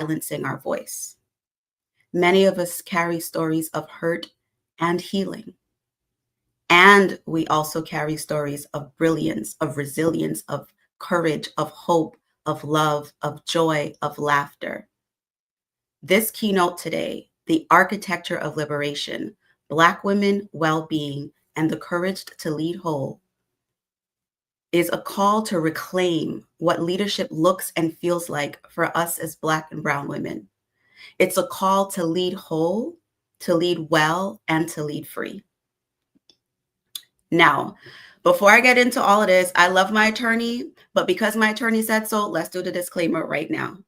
silencing our voice. Many of us carry stories of hurt and healing. And we also carry stories of brilliance, of resilience, of courage, of hope, of love, of joy, of laughter. This keynote today, The Architecture of Liberation, Black Women, Well-Being, and the Courage to Lead Whole, is a call to reclaim what leadership looks and feels like for us as Black and Brown women. It's a call to lead whole, to lead well, and to lead free. Now, before I get into all of this, I love my attorney, but because my attorney said so, let's do the disclaimer right now.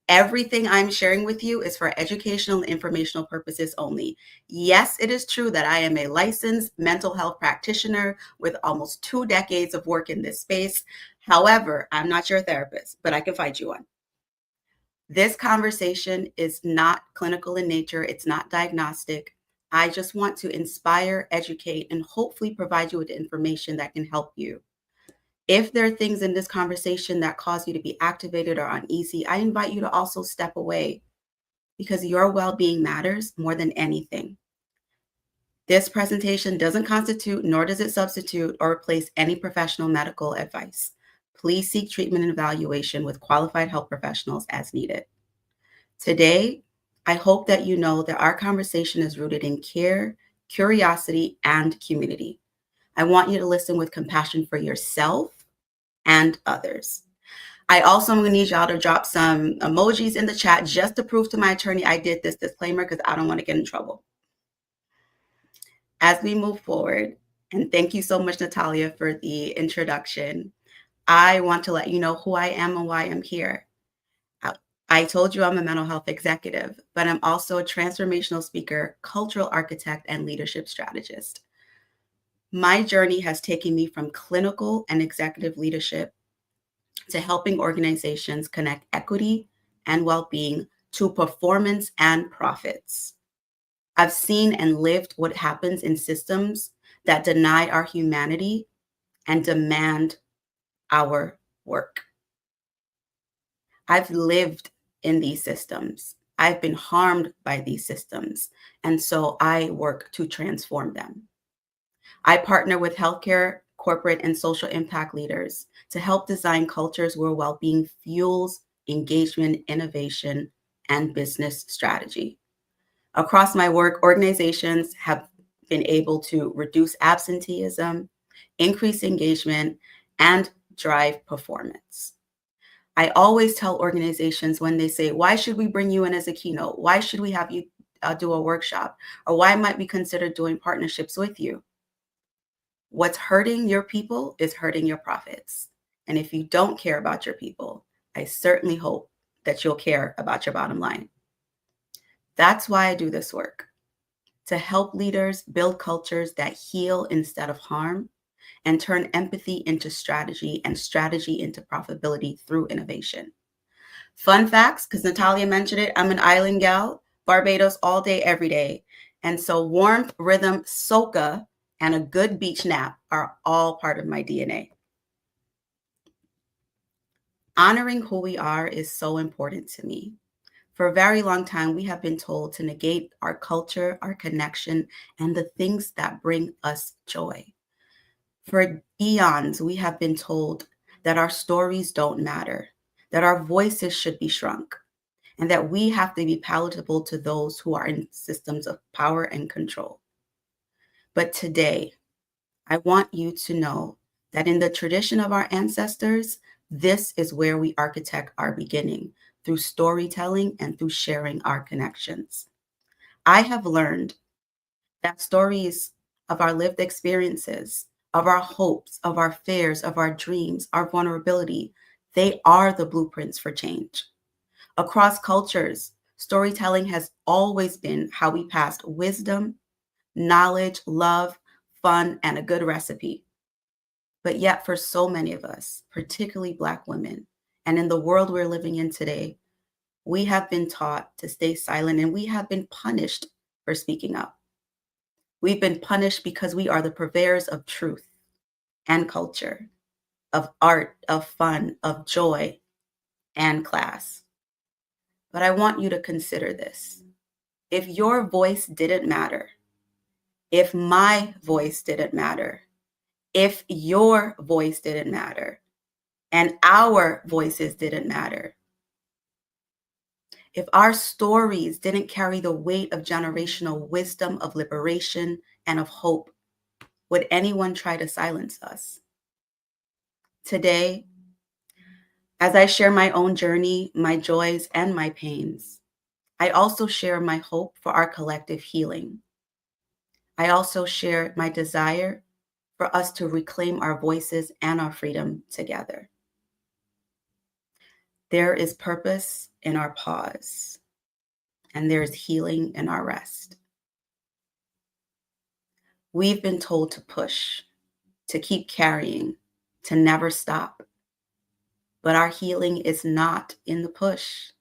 Everything I'm sharing with you is for educational and informational purposes only. Yes, it is true that I am a licensed mental health practitioner with almost 2 decades of work in this space. However, I'm not your therapist, but I can find you one. This conversation is not clinical in nature. It's not diagnostic. I just want to inspire, educate, and hopefully provide you with information that can help you. If there are things in this conversation that cause you to be activated or uneasy, I invite you to also step away because your well-being matters more than anything. This presentation doesn't constitute, nor does it substitute or replace any professional medical advice. Please seek treatment and evaluation with qualified health professionals as needed. Today, I hope that you know that our conversation is rooted in care, curiosity, and community. I want you to listen with compassion for yourself and others. I also am going to need y'all to drop some emojis in the chat just to prove to my attorney I did this disclaimer because I don't want to get in trouble. As we move forward, and thank you so much, Natalia, for the introduction, I want to let you know who I am and why I'm here. I told you I'm a mental health executive, but I'm also a transformational speaker, cultural architect, and leadership strategist. My journey has taken me from clinical and executive leadership to helping organizations connect equity and well-being to performance and profits. I've seen and lived what happens in systems that deny our humanity and demand our work. I've lived in these systems. I've been harmed by these systems, and so I work to transform them. I partner with healthcare, corporate, and social impact leaders to help design cultures where well-being fuels engagement, innovation, and business strategy. Across my work, organizations have been able to reduce absenteeism, increase engagement, and drive performance. I always tell organizations when they say, why should we bring you in as a keynote? Why should we have you do a workshop? Or why might we consider doing partnerships with you? What's hurting your people is hurting your profits. And if you don't care about your people, I certainly hope that you'll care about your bottom line. That's why I do this work, to help leaders build cultures that heal instead of harm and turn empathy into strategy and strategy into profitability through innovation. Fun facts, because Natalia mentioned it, I'm an island gal, Barbados all day, every day. And so warmth, rhythm, soca, and a good beach nap are all part of my DNA. Honoring who we are is so important to me. For a very long time, we have been told to negate our culture, our connection, and the things that bring us joy. For eons, we have been told that our stories don't matter, that our voices should be shrunk, and that we have to be palatable to those who are in systems of power and control. But today, I want you to know that in the tradition of our ancestors, this is where we architect our beginning, through storytelling and through sharing our connections. I have learned that stories of our lived experiences, of our hopes, of our fears, of our dreams, our vulnerability, they are the blueprints for change. Across cultures, storytelling has always been how we passed wisdom, knowledge, love, fun, and a good recipe. But yet for so many of us, particularly Black women, and in the world we're living in today, we have been taught to stay silent and we have been punished for speaking up. We've been punished because we are the purveyors of truth and culture, of art, of fun, of joy, and class. But I want you to consider this. If your voice didn't matter, if my voice didn't matter, if your voice didn't matter, and our voices didn't matter, if our stories didn't carry the weight of generational wisdom, of liberation, and of hope, would anyone try to silence us? Today, as I share my own journey, my joys, and my pains, I also share my hope for our collective healing. I also share my desire for us to reclaim our voices and our freedom together. There is purpose in our pause, and there is healing in our rest. We've been told to push, to keep carrying, to never stop. But our healing is not in the push,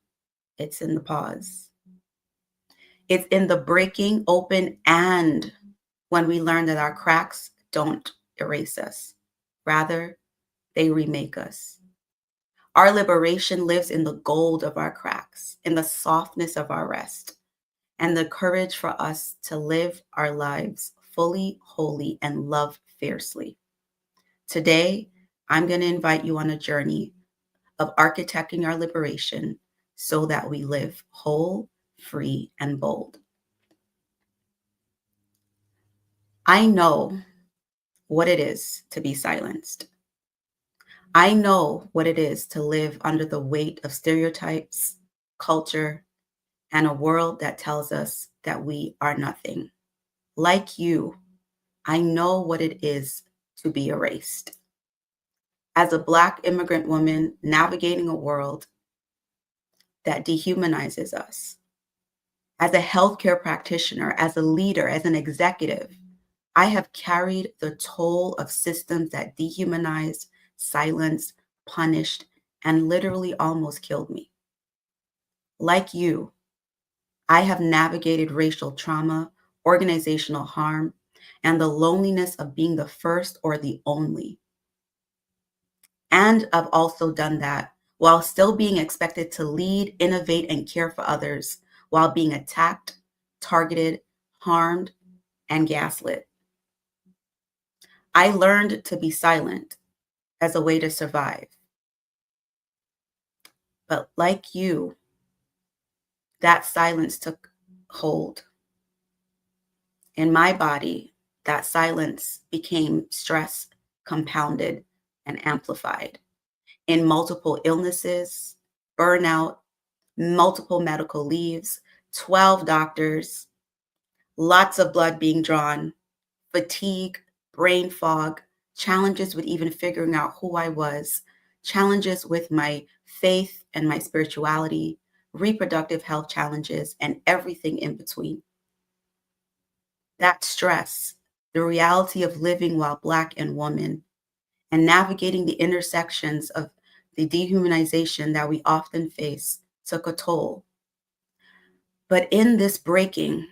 it's in the pause. It's in the breaking open, and when we learn that our cracks don't erase us, rather, they remake us. Our liberation lives in the gold of our cracks, in the softness of our rest, and the courage for us to live our lives fully, wholly, and love fiercely. Today, I'm going to invite you on a journey of architecting our liberation so that we live whole, free, and bold. I know what it is to be silenced. I know what it is to live under the weight of stereotypes, culture, and a world that tells us that we are nothing. Like you, I know what it is to be erased. As a Black immigrant woman navigating a world that dehumanizes us, as a healthcare practitioner, as a leader, as an executive, I have carried the toll of systems that dehumanized, silenced, punished, and literally almost killed me. Like you, I have navigated racial trauma, organizational harm, and the loneliness of being the first or the only. And I've also done that while still being expected to lead, innovate, and care for others while being attacked, targeted, harmed, and gaslit. I learned to be silent as a way to survive. But like you, that silence took hold. In my body, that silence became stress compounded and amplified in multiple illnesses, burnout, multiple medical leaves, 12 doctors, lots of blood being drawn, fatigue, brain fog, challenges with even figuring out who I was, challenges with my faith and my spirituality, reproductive health challenges, and everything in between. That stress, the reality of living while Black and woman, and navigating the intersections of the dehumanization that we often face, took a toll. But in this breaking,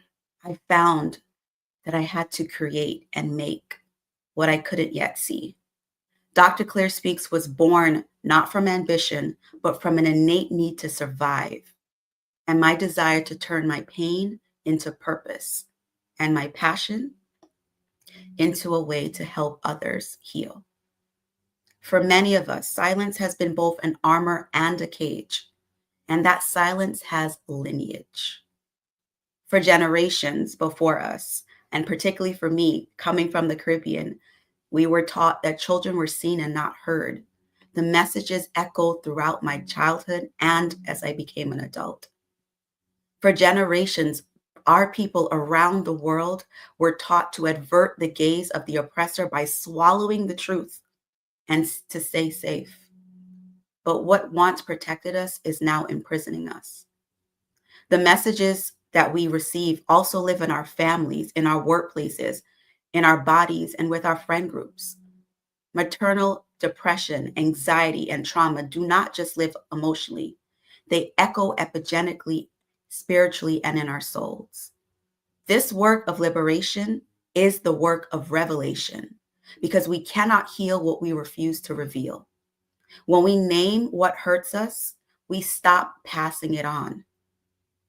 I found that I had to create and make what I couldn't yet see. Dr. Claire Speaks was born not from ambition, but from an innate need to survive, and my desire to turn my pain into purpose, and my passion into a way to help others heal. For many of us, silence has been both an armor and a cage, and that silence has lineage. For generations before us, and particularly for me, coming from the Caribbean, we were taught that children were seen and not heard. The messages echoed throughout my childhood and as I became an adult. For generations, our people around the world were taught to avert the gaze of the oppressor by swallowing the truth and to stay safe. But what once protected us is now imprisoning us. The messages that we receive also live in our families, in our workplaces, in our bodies, and with our friend groups. Maternal depression, anxiety, and trauma do not just live emotionally, they echo epigenetically, spiritually, and in our souls. This work of liberation is the work of revelation because we cannot heal what we refuse to reveal. When we name what hurts us, we stop passing it on.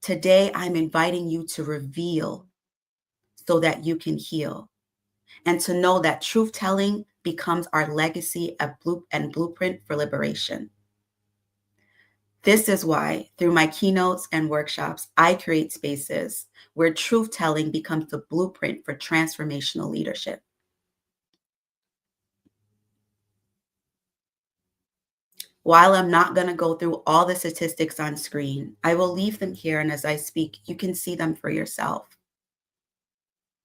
Today, I'm inviting you to reveal so that you can heal, and to know that truth telling becomes our legacy and blueprint for liberation. This is why, through my keynotes and workshops, I create spaces where truth telling becomes the blueprint for transformational leadership. While I'm not going to go through all the statistics on screen, I will leave them here. And as I speak, you can see them for yourself.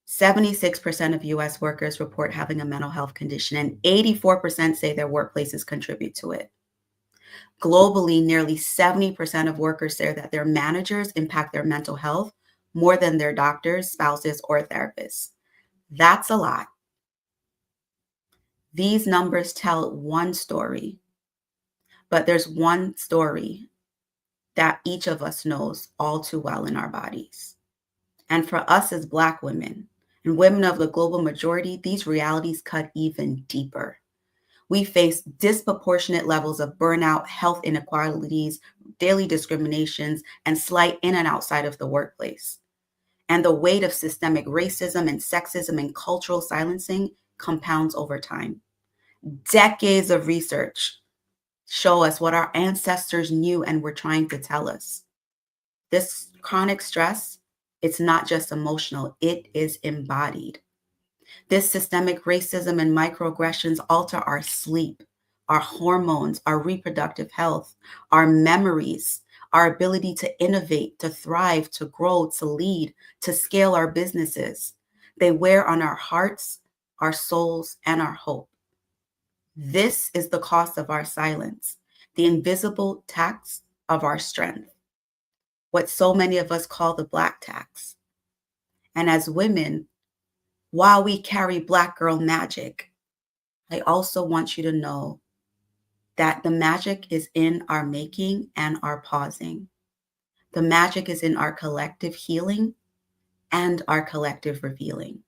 76% of US workers report having a mental health condition, and 84% say their workplaces contribute to it. Globally, nearly 70% of workers say that their managers impact their mental health more than their doctors, spouses, or therapists. That's a lot. These numbers tell one story, but there's one story that each of us knows all too well in our bodies. And for us as Black women and women of the global majority, these realities cut even deeper. We face disproportionate levels of burnout, health inequalities, daily discriminations, and slight in and outside of the workplace. And the weight of systemic racism and sexism and cultural silencing compounds over time. Decades of research show us what our ancestors knew and were trying to tell us. This chronic stress, it's not just emotional, it is embodied. This systemic racism and microaggressions alter our sleep, our hormones, our reproductive health, our memories, our ability to innovate, to thrive, to grow, to lead, to scale our businesses. They wear on our hearts, our souls, and our hope. This is the cost of our silence, the invisible tax of our strength, what so many of us call the Black tax. And as women, while we carry Black girl magic, I also want you to know that the magic is in our making and our pausing. The magic is in our collective healing and our collective revealing.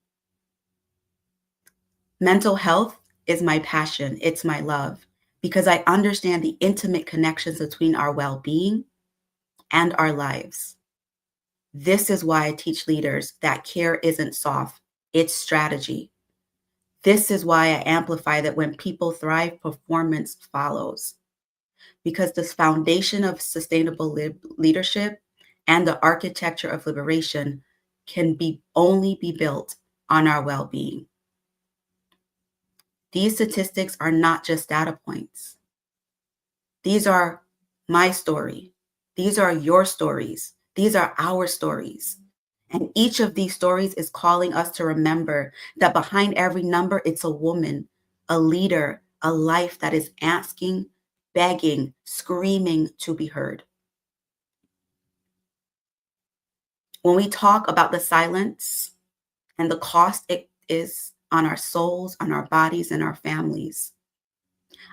Mental health is my passion, it's my love, because I understand the intimate connections between our well-being and our lives. This is why I teach leaders that care isn't soft, it's strategy. This is why I amplify that when people thrive, performance follows. Because the foundation of sustainable leadership and the architecture of liberation can only be built on our well-being. These statistics are not just data points. These are my story. These are your stories. These are our stories. And each of these stories is calling us to remember that behind every number, it's a woman, a leader, a life that is asking, begging, screaming to be heard. When we talk about the silence and the cost it is on our souls, on our bodies, and our families,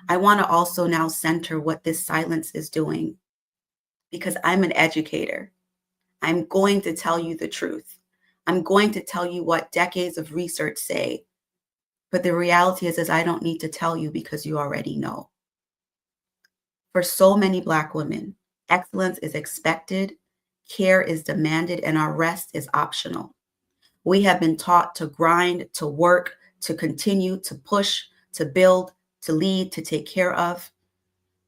I want to also now center what this silence is doing, because I'm an educator. I'm going to tell you the truth. I'm going to tell you what decades of research say. But the reality is I don't need to tell you because you already know. For so many Black women, excellence is expected, care is demanded, and our rest is optional. We have been taught to grind, to work, to continue, to push, to build, to lead, to take care of.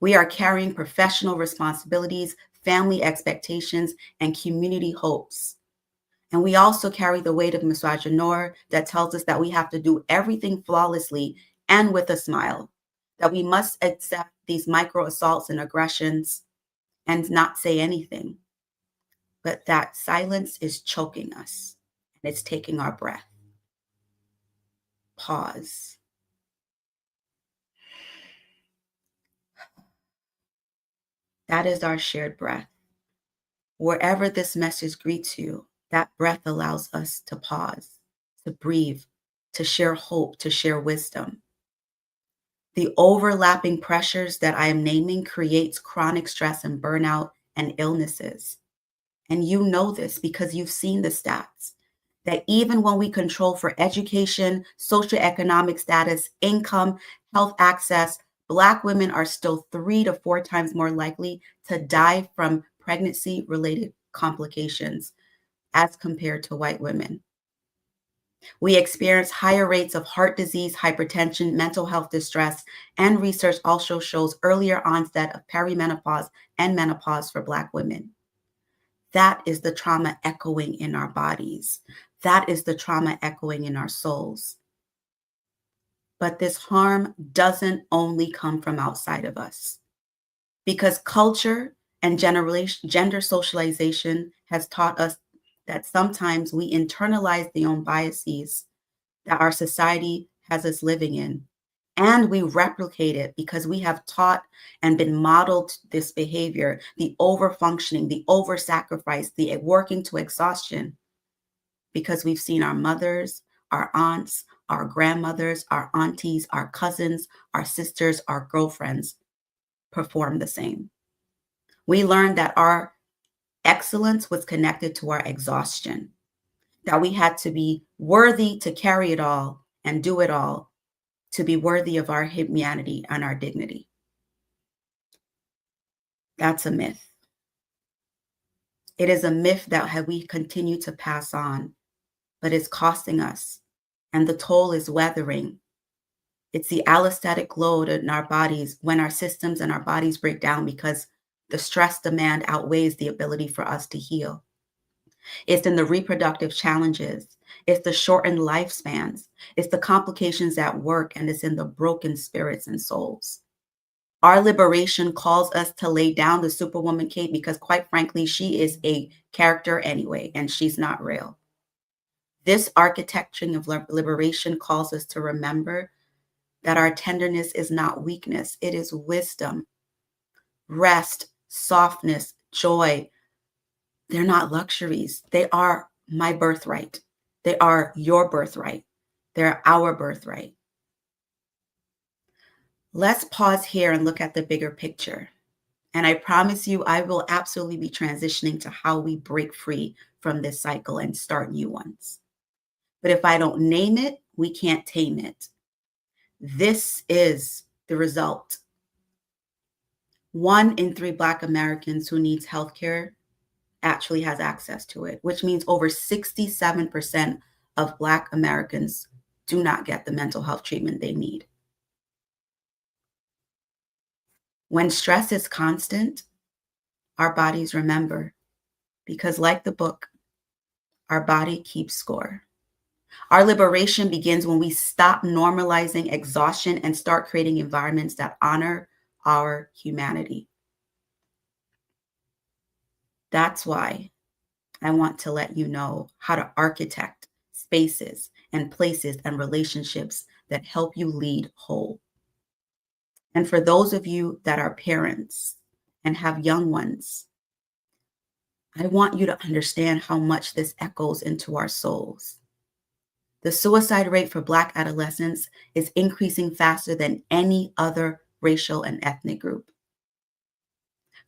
We are carrying professional responsibilities, family expectations, and community hopes. And we also carry the weight of misogynoir that tells us that we have to do everything flawlessly and with a smile, that we must accept these micro assaults and aggressions and not say anything. But that silence is choking us and it's taking our breath. Pause. That is our shared breath. Wherever this message greets you, that breath allows us to pause, to breathe, to share hope, to share wisdom. The overlapping pressures that I am naming creates chronic stress and burnout and illnesses. And you know this because you've seen the stats, that even when we control for education, socioeconomic status, income, health access, Black women are still 3 to 4 times more likely to die from pregnancy-related complications as compared to white women. We experience higher rates of heart disease, hypertension, mental health distress, and research also shows earlier onset of perimenopause and menopause for Black women. That is the trauma echoing in our bodies. That is the trauma echoing in our souls. But this harm doesn't only come from outside of us, because culture and gender socialization has taught us that sometimes we internalize the own biases that our society has us living in, and we replicate it because we have taught and been modeled this behavior, the over-functioning, the over-sacrifice, the working to exhaustion, because we've seen our mothers, our aunts, our grandmothers, our aunties, our cousins, our sisters, our girlfriends perform the same. We learned that our excellence was connected to our exhaustion, that we had to be worthy to carry it all and do it all to be worthy of our humanity and our dignity. That's a myth. It is a myth that we continue to pass on, but it's costing us, and the toll is weathering. It's the allostatic load in our bodies when our systems and our bodies break down because the stress demand outweighs the ability for us to heal. It's in the reproductive challenges. It's the shortened lifespans. It's the complications at work, and it's in the broken spirits and souls. Our liberation calls us to lay down the Superwoman cape because, quite frankly, she is a character anyway, and she's not real. This architecting of liberation calls us to remember that our tenderness is not weakness. It is wisdom, rest, softness, joy. They're not luxuries. They are my birthright. They are your birthright. They're our birthright. Let's pause here and look at the bigger picture. And I promise you, I will absolutely be transitioning to how we break free from this cycle and start new ones. But if I don't name it, we can't tame it. This is the result. 1 in 3 Black Americans who needs healthcare actually has access to it, which means over 67% of Black Americans do not get the mental health treatment they need. When stress is constant, our bodies remember, because like the book, our body keeps score. Our liberation begins when we stop normalizing exhaustion and start creating environments that honor our humanity. That's why I want to let you know how to architect spaces and places and relationships that help you lead whole. And for those of you that are parents and have young ones, I want you to understand how much this echoes into our souls. The suicide rate for Black adolescents is increasing faster than any other racial and ethnic group.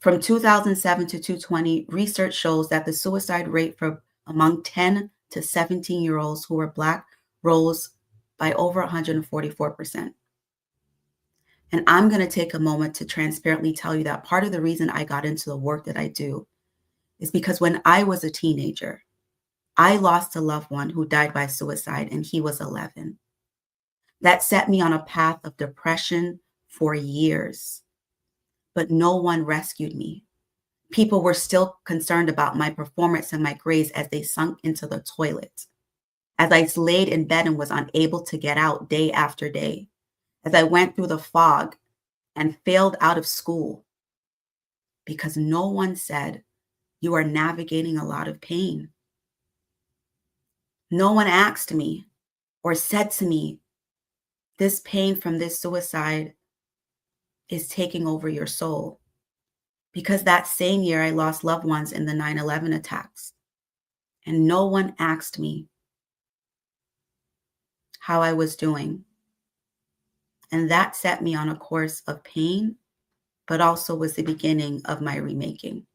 From 2007 to 2020, research shows that the suicide rate for among 10 to 17-year-olds who were Black rose by over 144%. And I'm going to take a moment to transparently tell you that part of the reason I got into the work that I do is because when I was a teenager, I lost a loved one who died by suicide, and he was 11. That set me on a path of depression for years, but no one rescued me. People were still concerned about my performance and my grades as they sunk into the toilet, as I laid in bed and was unable to get out day after day, as I went through the fog and failed out of school, because no one said, "You are navigating a lot of pain." No one asked me or said to me, "This pain from this suicide is taking over your soul." Because that same year, I lost loved ones in the 9/11 attacks, and no one asked me how I was doing. And that set me on a course of pain, but also was the beginning of my remaking.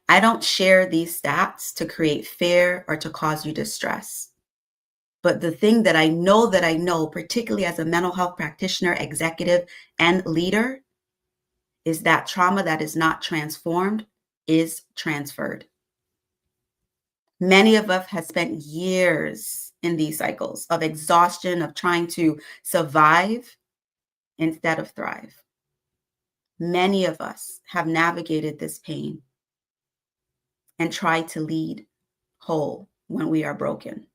I don't share these stats to create fear or to cause you distress. But the thing that I know, particularly as a mental health practitioner, executive, and leader, is that trauma that is not transformed is transferred. Many of us have spent years in these cycles of exhaustion, of trying to survive instead of thrive. Many of us have navigated this pain and tried to lead whole when we are broken,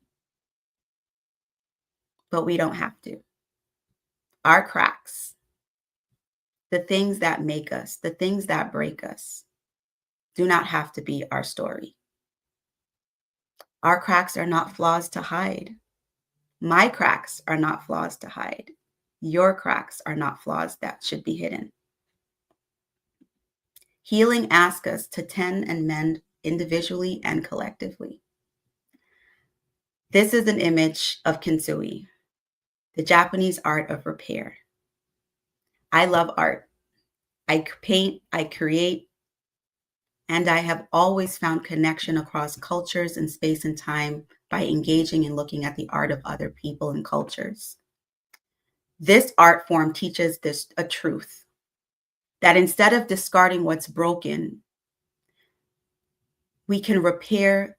but we don't have to. Our cracks, the things that make us, the things that break us, do not have to be our story. Our cracks are not flaws to hide. My cracks are not flaws to hide. Your cracks are not flaws that should be hidden. Healing asks us to tend and mend individually and collectively. This is an image of kintsugi, the Japanese art of repair. I love art. I paint, I create, and I have always found connection across cultures and space and time by engaging and looking at the art of other people and cultures. This art form teaches this a truth that instead of discarding what's broken, we can repair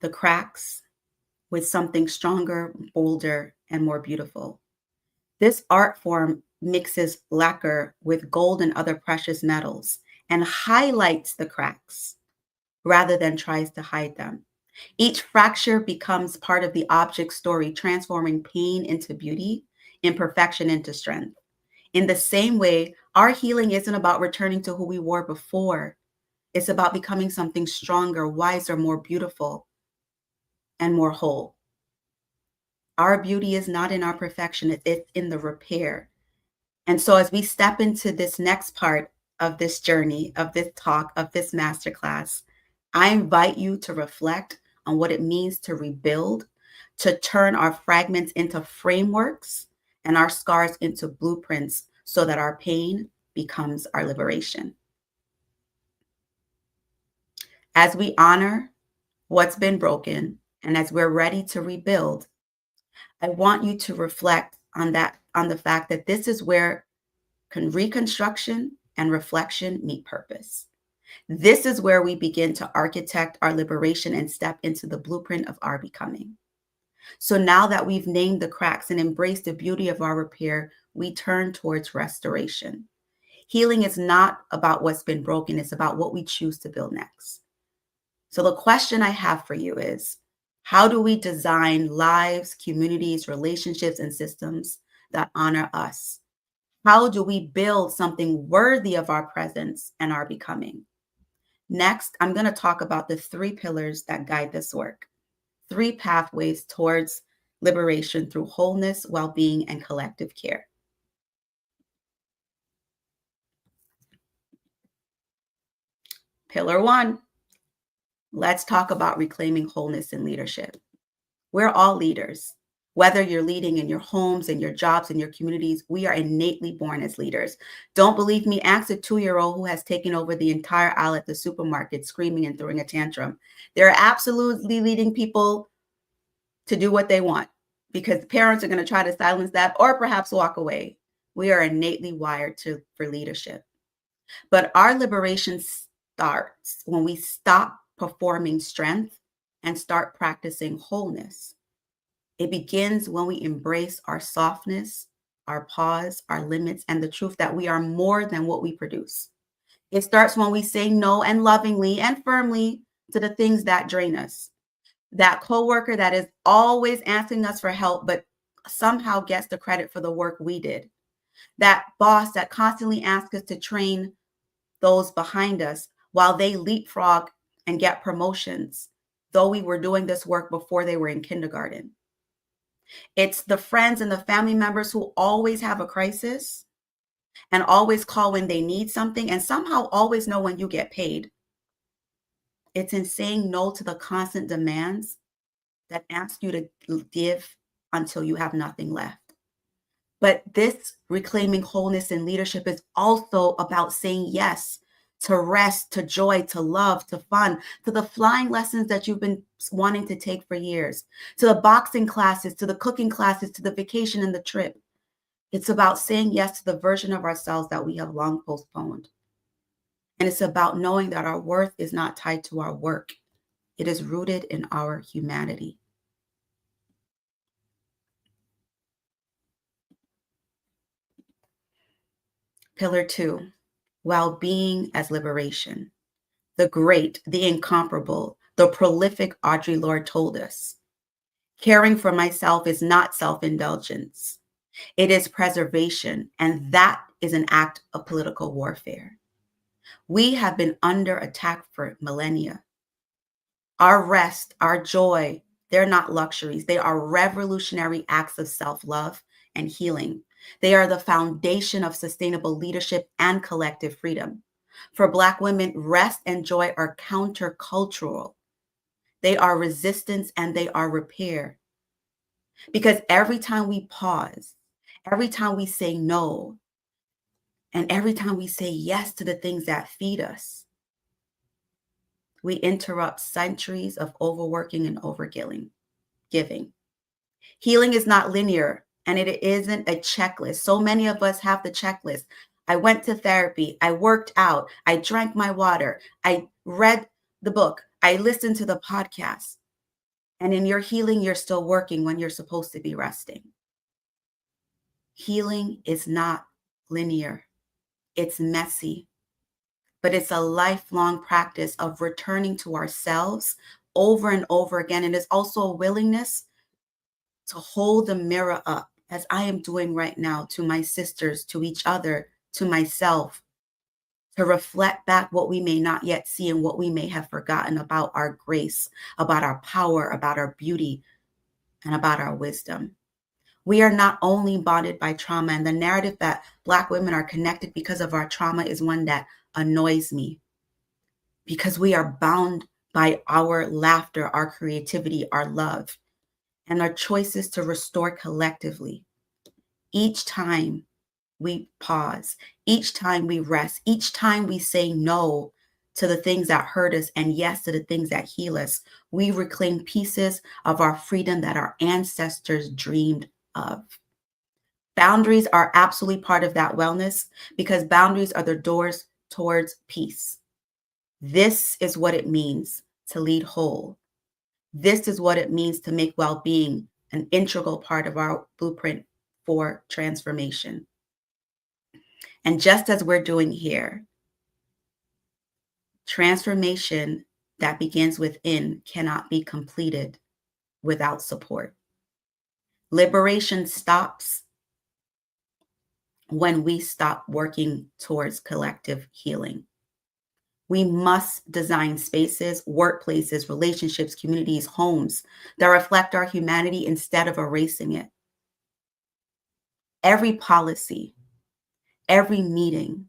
the cracks with something stronger, bolder, and more beautiful. This art form mixes lacquer with gold and other precious metals and highlights the cracks rather than tries to hide them. Each fracture becomes part of the object's story, transforming pain into beauty, imperfection into strength. In the same way, our healing isn't about returning to who we were before. It's about becoming something stronger, wiser, more beautiful, and more whole. Our beauty is not in our perfection, it's in the repair. And so as we step into this next part of this journey, of this talk, of this masterclass, I invite you to reflect on what it means to rebuild, to turn our fragments into frameworks and our scars into blueprints so that our pain becomes our liberation. As we honor what's been broken and as we're ready to rebuild, I want you to reflect on the fact that this is where reconstruction and reflection meet purpose. This is where we begin to architect our liberation and step into the blueprint of our becoming. So now that we've named the cracks and embraced the beauty of our repair, we turn towards restoration. Healing is not about what's been broken, it's about what we choose to build next. So the question I have for you is, how do we design lives, communities, relationships, and systems that honor us? How do we build something worthy of our presence and our becoming? Next, I'm going to talk about the 3 pillars that guide this work, 3 pathways towards liberation through wholeness, well-being, and collective care. Pillar 1, let's talk about reclaiming wholeness in leadership. We're all leaders. Whether you're leading in your homes, in your jobs, in your communities, we are innately born as leaders. Don't believe me? Ask a 2-year-old who has taken over the entire aisle at the supermarket, screaming and throwing a tantrum. They're absolutely leading people to do what they want because parents are going to try to silence that or perhaps walk away. We are innately wired for leadership. But our liberation starts when we stop performing strength and start practicing wholeness. It begins when we embrace our softness, our pause, our limits, and the truth that we are more than what we produce. It starts when we say no and lovingly and firmly to the things that drain us. That coworker that is always asking us for help, but somehow gets the credit for the work we did. That boss that constantly asks us to train those behind us while they leapfrog and get promotions, though we were doing this work before they were in kindergarten. It's the friends and the family members who always have a crisis and always call when they need something and somehow always know when you get paid. It's in saying no to the constant demands that ask you to give until you have nothing left. But this reclaiming wholeness in leadership is also about saying yes to rest, to joy, to love, to fun, to the flying lessons that you've been wanting to take for years, to the boxing classes, to the cooking classes, to the vacation and the trip. It's about saying yes to the version of ourselves that we have long postponed. And it's about knowing that our worth is not tied to our work. It is rooted in our humanity. Pillar 2, well-being as liberation. The great, the incomparable, the prolific Audre Lorde told us, caring for myself is not self-indulgence. It is preservation, and that is an act of political warfare. We have been under attack for millennia. Our rest, our joy, they're not luxuries. They are revolutionary acts of self-love and healing. They are the foundation of sustainable leadership and collective freedom. For Black women, rest and joy are countercultural. They are resistance and they are repair. Because every time we pause, every time we say no, and every time we say yes to the things that feed us, we interrupt centuries of overworking and overgiving. Healing is not linear and it isn't a checklist. So many of us have the checklist. I went to therapy, I worked out, I drank my water, I read the book, I listened to the podcast. And in your healing, you're still working when you're supposed to be resting. Healing is not linear, it's messy, but it's a lifelong practice of returning to ourselves over and over again. And it's also a willingness to hold the mirror up, as I am doing right now, to my sisters, to each other, to myself, to reflect back what we may not yet see and what we may have forgotten about our grace, about our power, about our beauty, and about our wisdom. We are not only bonded by trauma, and the narrative that Black women are connected because of our trauma is one that annoys me, because we are bound by our laughter, our creativity, our love, and our choices to restore collectively. Each time we pause, each time we rest, each time we say no to the things that hurt us and yes to the things that heal us, we reclaim pieces of our freedom that our ancestors dreamed of. Boundaries are absolutely part of that wellness because boundaries are the doors towards peace. This is what it means to lead whole. This is what it means to make well-being an integral part of our blueprint for transformation. And just as we're doing here, transformation that begins within cannot be completed without support. Liberation stops when we stop working towards collective healing. We must design spaces, workplaces, relationships, communities, homes that reflect our humanity instead of erasing it. Every policy, every meeting,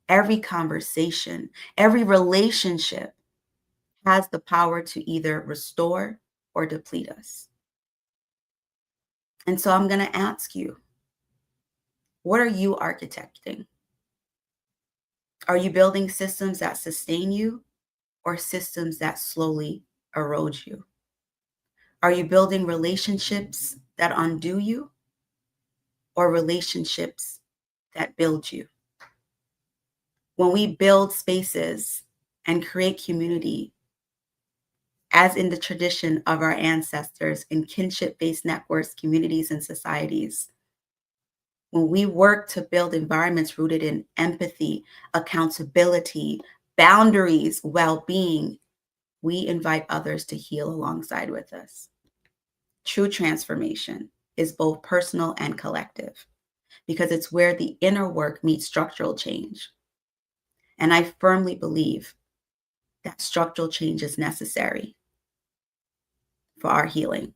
every conversation, every relationship has the power to either restore or deplete us. And so I'm going to ask you, what are you architecting? Are you building systems that sustain you or systems that slowly erode you? Are you building relationships that undo you or relationships that build you? When we build spaces and create community, as in the tradition of our ancestors in kinship-based networks, communities, and societies, when we work to build environments rooted in empathy, accountability, boundaries, well-being, we invite others to heal alongside with us. True transformation is both personal and collective because it's where the inner work meets structural change. And I firmly believe that structural change is necessary for our healing.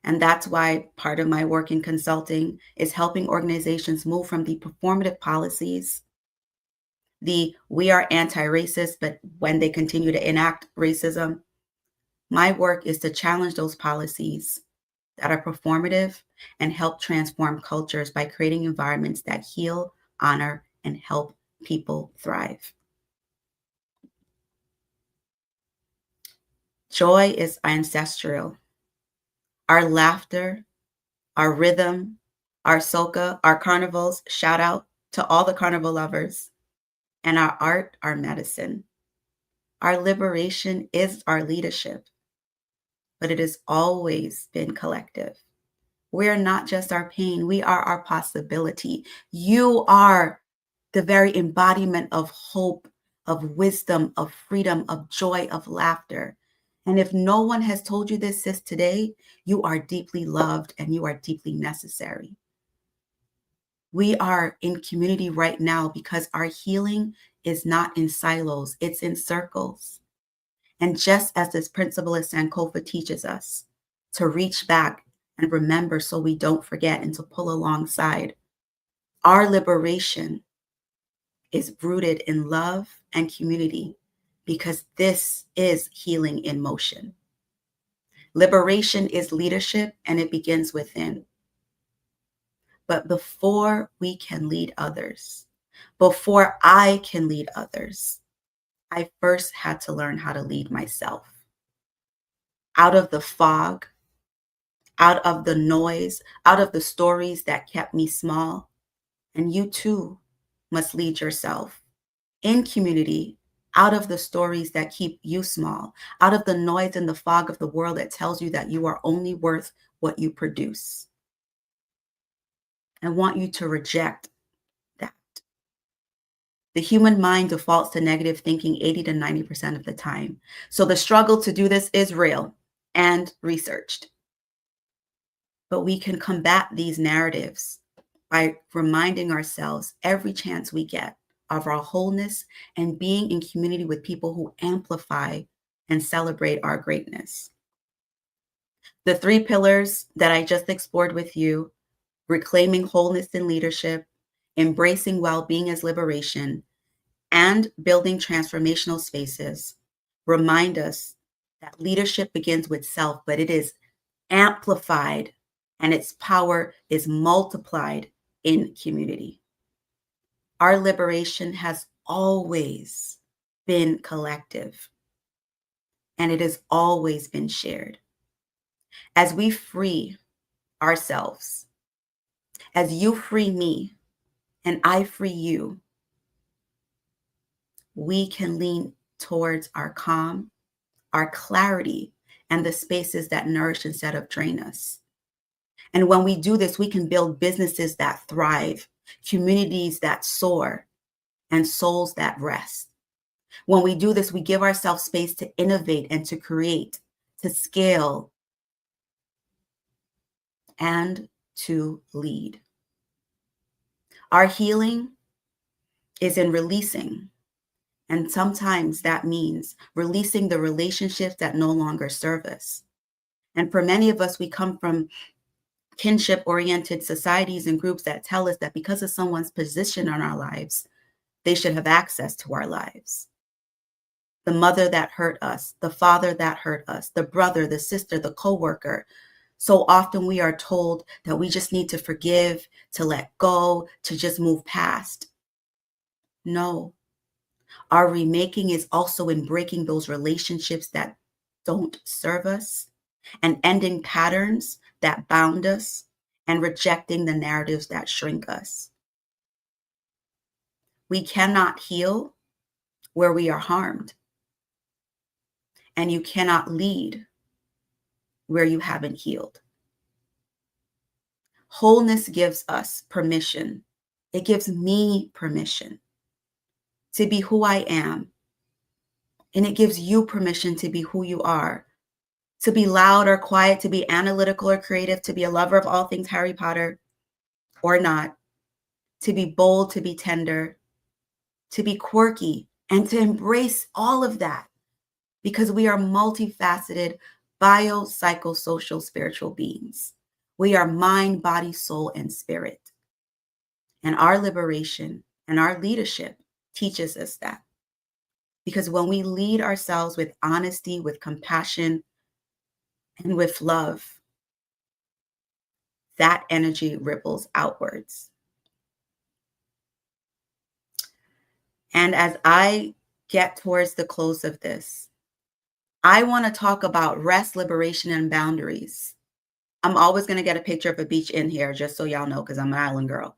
And that's why part of my work in consulting is helping organizations move from the performative policies, the we are anti-racist, but when they continue to enact racism, my work is to challenge those policies that are performative and help transform cultures by creating environments that heal, honor, and help people thrive. Joy is ancestral. Our laughter, our rhythm, our soca, our carnivals, shout out to all the carnival lovers, and our art, our medicine. Our liberation is our leadership, but it has always been collective. We're not just our pain, we are our possibility. You are the very embodiment of hope, of wisdom, of freedom, of joy, of laughter. And if no one has told you this, sis, today, you are deeply loved and you are deeply necessary. We are in community right now because our healing is not in silos, it's in circles. And just as this principle of Sankofa teaches us to reach back and remember so we don't forget and to pull alongside, our liberation is rooted in love and community because this is healing in motion. Liberation is leadership and it begins within. But before we can lead others, before I can lead others, I first had to learn how to lead myself. Out of the fog, out of the noise, out of the stories that kept me small. And you too must lead yourself in community, out of the stories that keep you small, out of the noise and the fog of the world that tells you that you are only worth what you produce. I want you to reject that. The human mind defaults to negative thinking 80 to 90% of the time. So the struggle to do this is real and researched. But we can combat these narratives by reminding ourselves every chance we get of our wholeness and being in community with people who amplify and celebrate our greatness. The three pillars that I just explored with you, reclaiming wholeness in leadership, embracing well-being as liberation, and building transformational spaces, remind us that leadership begins with self, but it is amplified and its power is multiplied in community. Our liberation has always been collective, and it has always been shared. As we free ourselves, as you free me and I free you, we can lean towards our calm, our clarity, and the spaces that nourish instead of drain us. And when we do this, we can build businesses that thrive, communities that soar, and souls that rest. When we do this, we give ourselves space to innovate and to create, to scale, and to lead. Our healing is in releasing. And sometimes that means releasing the relationships that no longer serve us. And for many of us, we come from kinship-oriented societies and groups that tell us that because of someone's position in our lives, they should have access to our lives. The mother that hurt us, the father that hurt us, the brother, the sister, the coworker. So often we are told that we just need to forgive, to let go, to just move past. No, our remaking is also in breaking those relationships that don't serve us and ending patterns that bound us and rejecting the narratives that shrink us. We cannot heal where we are harmed, and you cannot lead where you haven't healed. Wholeness gives us permission. It gives me permission to be who I am, and it gives you permission to be who you are, to be loud or quiet, to be analytical or creative, to be a lover of all things Harry Potter or not, to be bold, to be tender, to be quirky, and to embrace all of that because we are multifaceted, biopsychosocial spiritual beings. We are mind, body, soul, and spirit. And our liberation and our leadership teaches us that. Because when we lead ourselves with honesty, with compassion, and with love, that energy ripples outwards. And as I get towards the close of this, I want to talk about rest, liberation, and boundaries. I'm always going to get a picture of a beach in here, just so y'all know, because I'm an island girl.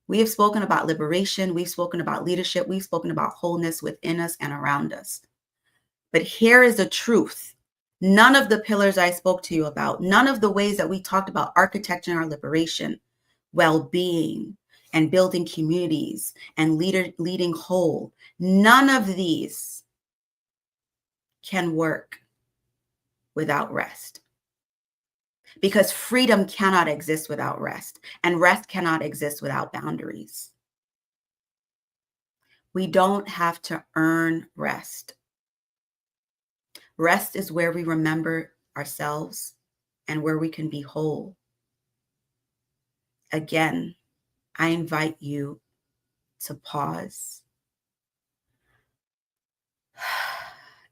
We have spoken about liberation. We've spoken about leadership. We've spoken about wholeness within us and around us. But here is the truth. None of the pillars I spoke to you about, none of the ways that we talked about architecting our liberation, well-being, and building communities and leading whole, none of these can work without rest. Because freedom cannot exist without rest, and rest cannot exist without boundaries. We don't have to earn rest. Rest is where we remember ourselves and where we can be whole. Again, I invite you to pause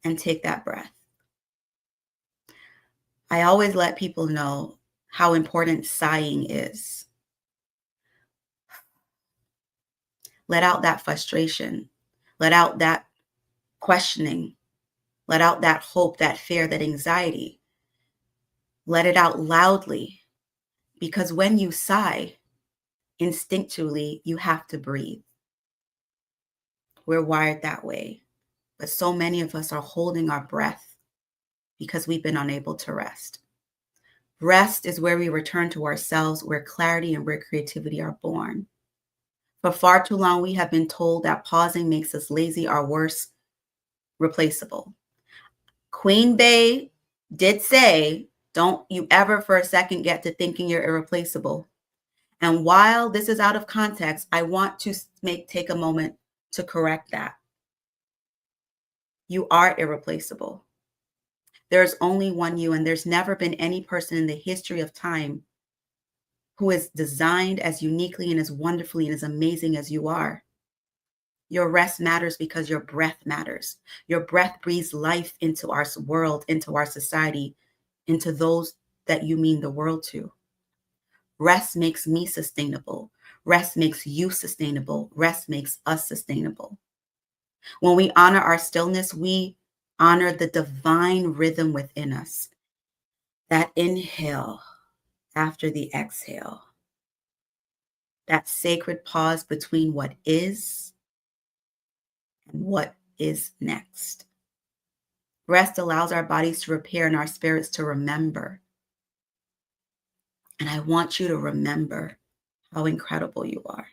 and take that breath. I always let people know how important sighing is. Let out that frustration. Let out that questioning. Let out that hope, that fear, that anxiety. Let it out loudly, because when you sigh, instinctually, you have to breathe. We're wired that way, but so many of us are holding our breath because we've been unable to rest. Rest is where we return to ourselves, where clarity and where creativity are born. For far too long, we have been told that pausing makes us lazy or worse, replaceable. Queen Bey did say, don't you ever for a second get to thinking you're irreplaceable. And while this is out of context, I want to take a moment to correct that. You are irreplaceable. There's only one you, and there's never been any person in the history of time who is designed as uniquely and as wonderfully and as amazing as you are. Your rest matters because your breath matters. Your breath breathes life into our world, into our society, into those that you mean the world to. Rest makes me sustainable. Rest makes you sustainable. Rest makes us sustainable. When we honor our stillness, we honor the divine rhythm within us. That inhale after the exhale. That sacred pause between what is and what is next. Rest allows our bodies to repair and our spirits to remember. And I want you to remember how incredible you are.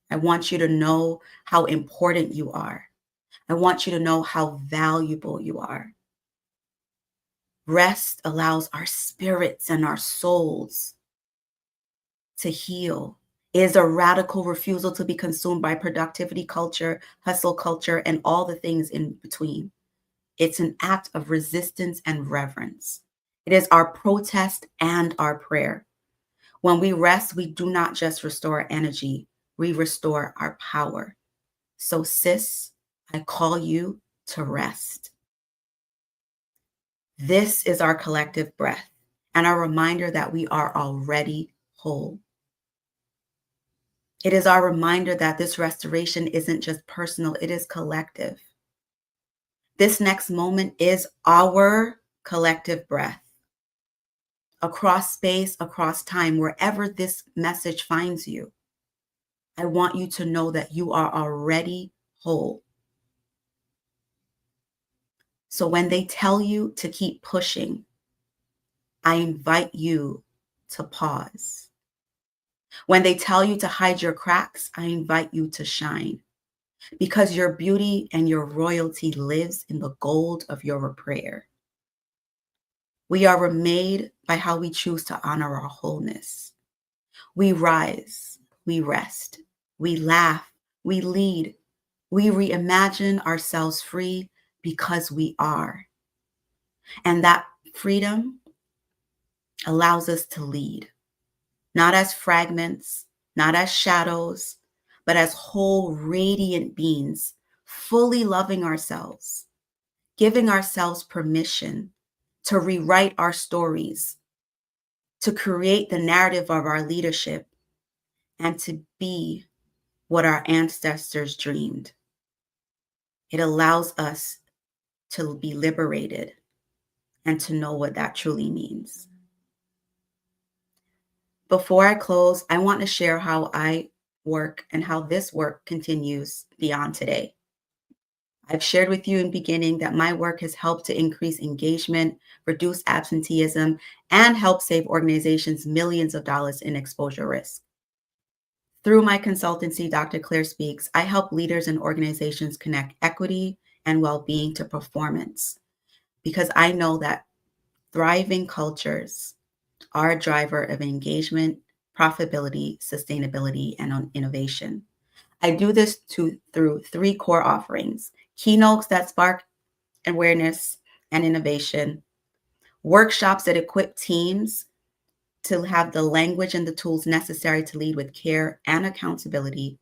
I want you to know how important you are. I want you to know how valuable you are. Rest allows our spirits and our souls to heal. It is a radical refusal to be consumed by productivity culture, hustle culture, and all the things in between. It's an act of resistance and reverence. It is our protest and our prayer. When we rest, we do not just restore energy, we restore our power. So, sis, I call you to rest. This is our collective breath and our reminder that we are already whole. It is our reminder that this restoration isn't just personal, it is collective. This next moment is our collective breath. Across space, across time, wherever this message finds you, I want you to know that you are already whole. So when they tell you to keep pushing, I invite you to pause. When they tell you to hide your cracks, I invite you to shine. Because your beauty and your royalty lives in the gold of your prayer. We are remade by how we choose to honor our wholeness. We rise, we rest, we laugh, we lead, we reimagine ourselves free because we are. And that freedom allows us to lead, not as fragments, not as shadows, but as whole radiant beings, fully loving ourselves, giving ourselves permission to rewrite our stories, to create the narrative of our leadership, and to be what our ancestors dreamed. It allows us to be liberated and to know what that truly means. Before I close, I want to share how I work and how this work continues beyond today. I've shared with you in the beginning that my work has helped to increase engagement, reduce absenteeism, and help save organizations millions of dollars in exposure risk. Through my consultancy, Dr. Claire Speaks, I help leaders and organizations connect equity and well-being to performance because I know that thriving cultures are a driver of engagement, profitability, sustainability, and innovation. I do this through three core offerings: keynotes that spark awareness and innovation, workshops that equip teams to have the language and the tools necessary to lead with care and accountability,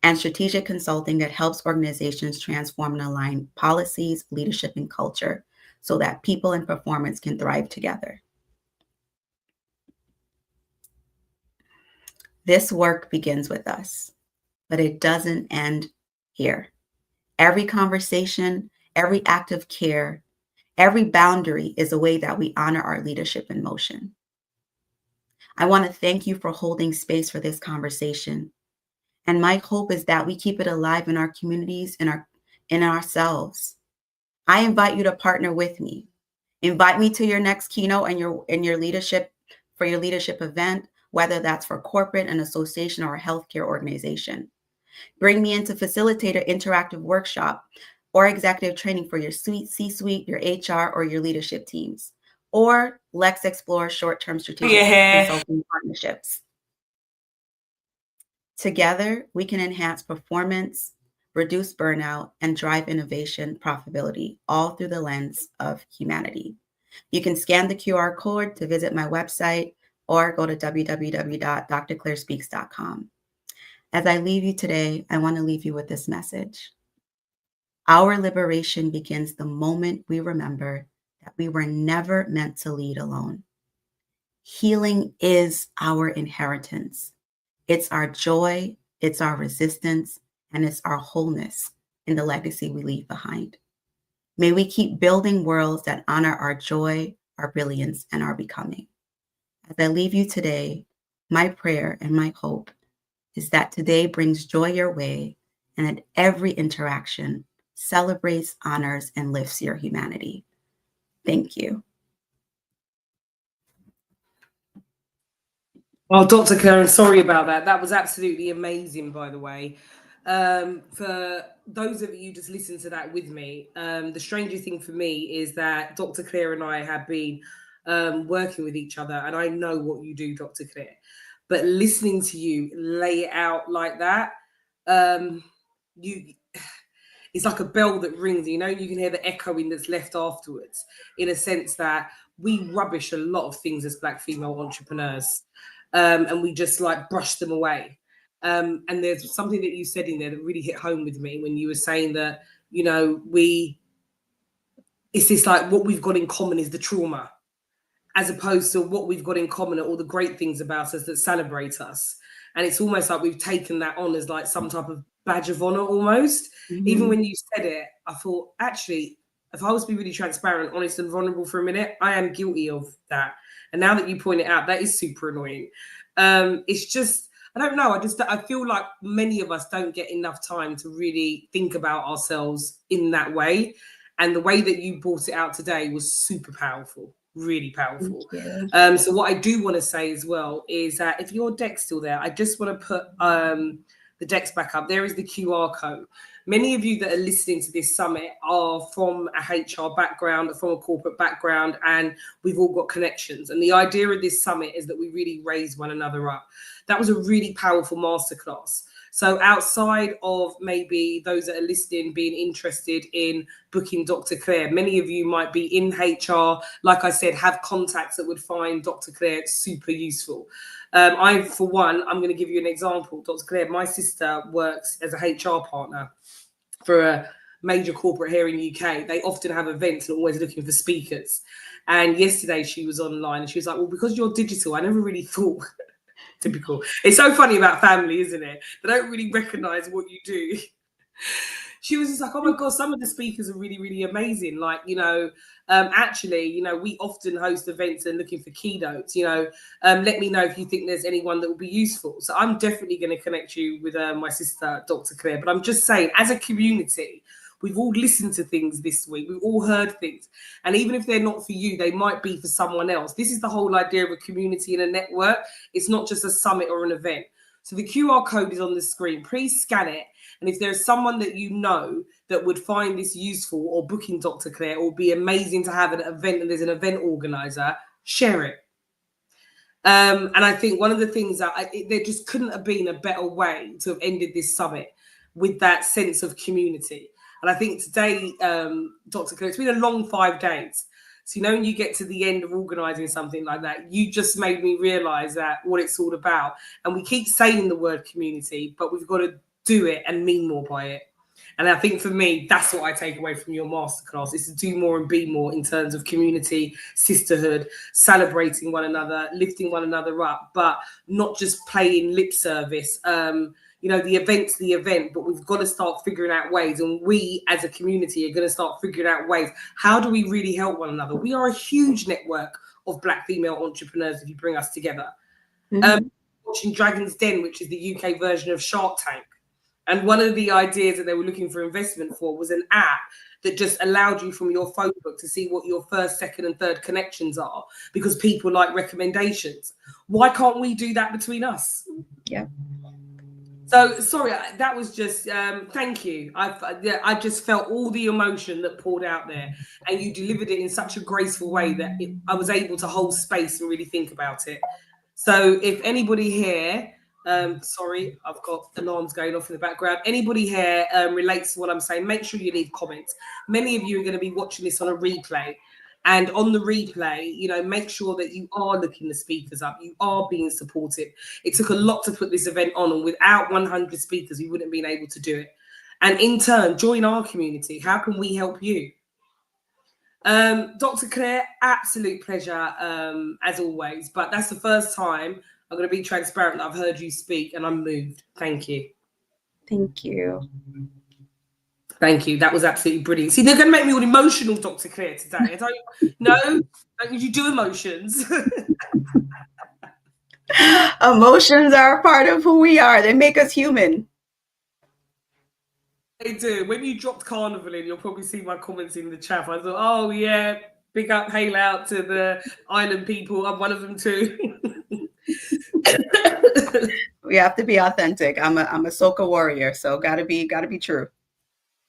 and strategic consulting that helps organizations transform and align policies, leadership, and culture so that people and performance can thrive together. This work begins with us, but it doesn't end here. Every conversation, every act of care, every boundary is a way that we honor our leadership in motion. I want to thank you for holding space for this conversation. And my hope is that we keep it alive in our communities and in ourselves. I invite you to partner with me. Invite me to your next keynote and your leadership for your leadership event, whether that's for corporate, an association, or a healthcare organization. Bring me in to facilitate an interactive workshop or executive training for your C-suite, your HR, or your leadership teams. Or let's explore short-term strategic consulting partnerships. Together, we can enhance performance, reduce burnout, and drive innovation profitability, all through the lens of humanity. You can scan the QR code to visit my website or go to www.drclairespeaks.com. As I leave you today, I want to leave you with this message. Our liberation begins the moment we remember that we were never meant to lead alone. Healing is our inheritance. It's our joy, it's our resistance, and it's our wholeness in the legacy we leave behind. May we keep building worlds that honor our joy, our brilliance, and our becoming. As I leave you today, my prayer and my hope is that today brings joy your way and that every interaction celebrates, honors, and lifts your humanity. Thank you. Well, Dr. Claire, sorry about that. That was absolutely amazing, by the way. For those of you just listening to that with me, the strangest thing for me is that Dr. Claire and I have been working with each other, and I know what you do, Dr. Claire. But listening to you lay it out like that, it's like a bell that rings, you can hear the echoing that's left afterwards, in a sense that we rubbish a lot of things as Black female entrepreneurs. And we just like brush them away. And there's something that you said in there that really hit home with me when you were saying that, it's this like what we've got in common is the trauma, as opposed to what we've got in common are all the great things about us that celebrate us. And it's almost like we've taken that on as like some type of badge of honor almost. Mm-hmm. Even when you said it, I thought, actually, if I was to be really transparent, honest, and vulnerable for a minute, I am guilty of that. And now that you point it out, that is super annoying. It's just, I don't know. I feel like many of us don't get enough time to really think about ourselves in that way. And the way that you brought it out today was super powerful, really powerful. So what I do want to say as well is that if your deck's still there, I just want to put the decks back up. There is the QR code. Many of you that are listening to this summit are from a HR background, from a corporate background, and we've all got connections. And the idea of this summit is that we really raise one another up. That was a really powerful masterclass. So outside of maybe those that are listening being interested in booking Dr. Claire, many of you might be in HR, like I said, have contacts that would find Dr. Claire super useful. For one, I'm going to give you an example. Dr. Claire, my sister works as a HR partner for a major corporate here in the UK. They often have events and always looking for speakers. And yesterday she was online and she was like, well, because you're digital, I never really thought. Typical. It's so funny about family, isn't it? They don't really recognize what you do. She was just like, oh my God, some of the speakers are really, really amazing. Like, actually, we often host events and looking for keynotes, let me know if you think there's anyone that will be useful. So I'm definitely going to connect you with my sister, Dr. Claire. But I'm just saying, as a community, we've all listened to things this week. We've all heard things. And even if they're not for you, they might be for someone else. This is the whole idea of a community and a network. It's not just a summit or an event. So the QR code is on the screen. Please scan it. And if there's someone that you know that would find this useful or booking Dr. Claire, or be amazing to have an event and there's an event organizer, share it. And I think one of the things that there just couldn't have been a better way to have ended this summit with that sense of community. And I think today, Dr. Claire, it's been a long 5 days. So, when you get to the end of organizing something like that, you just made me realize that what it's all about. And we keep saying the word community, but we've got to do it and mean more by it. And I think for me, that's what I take away from your masterclass, is to do more and be more in terms of community, sisterhood, celebrating one another, lifting one another up, but not just playing lip service. The event's the event, but we've got to start figuring out ways. And we as a community are going to start figuring out ways. How do we really help one another? We are a huge network of Black female entrepreneurs if you bring us together. Watching Dragon's Den, which is the UK version of Shark Tank. And one of the ideas that they were looking for investment for was an app that just allowed you from your phone book to see what your first, second, and third connections are, because people like recommendations. Why can't we do that between us? Yeah. So sorry, that was just thank you. I just felt all the emotion that poured out there, and you delivered it in such a graceful way that I was able to hold space and really think about it. So if anybody here, sorry, I've got alarms going off in the background. Anybody here relates to what I'm saying, make sure you leave comments. Many of you are going to be watching this on a replay. And on the replay, make sure that you are looking the speakers up. You are being supportive. It took a lot to put this event on, and without 100 speakers, we wouldn't have been able to do it. And in turn, join our community. How can we help you? Dr. Claire, absolute pleasure, as always. But that's the first time I'm going to be transparent that I've heard you speak, and I'm moved. Thank you. Thank you. Thank you. That was absolutely brilliant. See, they're going to make me all emotional, Dr. Claire, today. Don't you do emotions? Emotions are a part of who we are. They make us human. They do. When you dropped Carnival in, you'll probably see my comments in the chat. I thought, oh, yeah, big up, hail out to the island people. I'm one of them too. We have to be authentic. I'm a soca warrior, so gotta be true.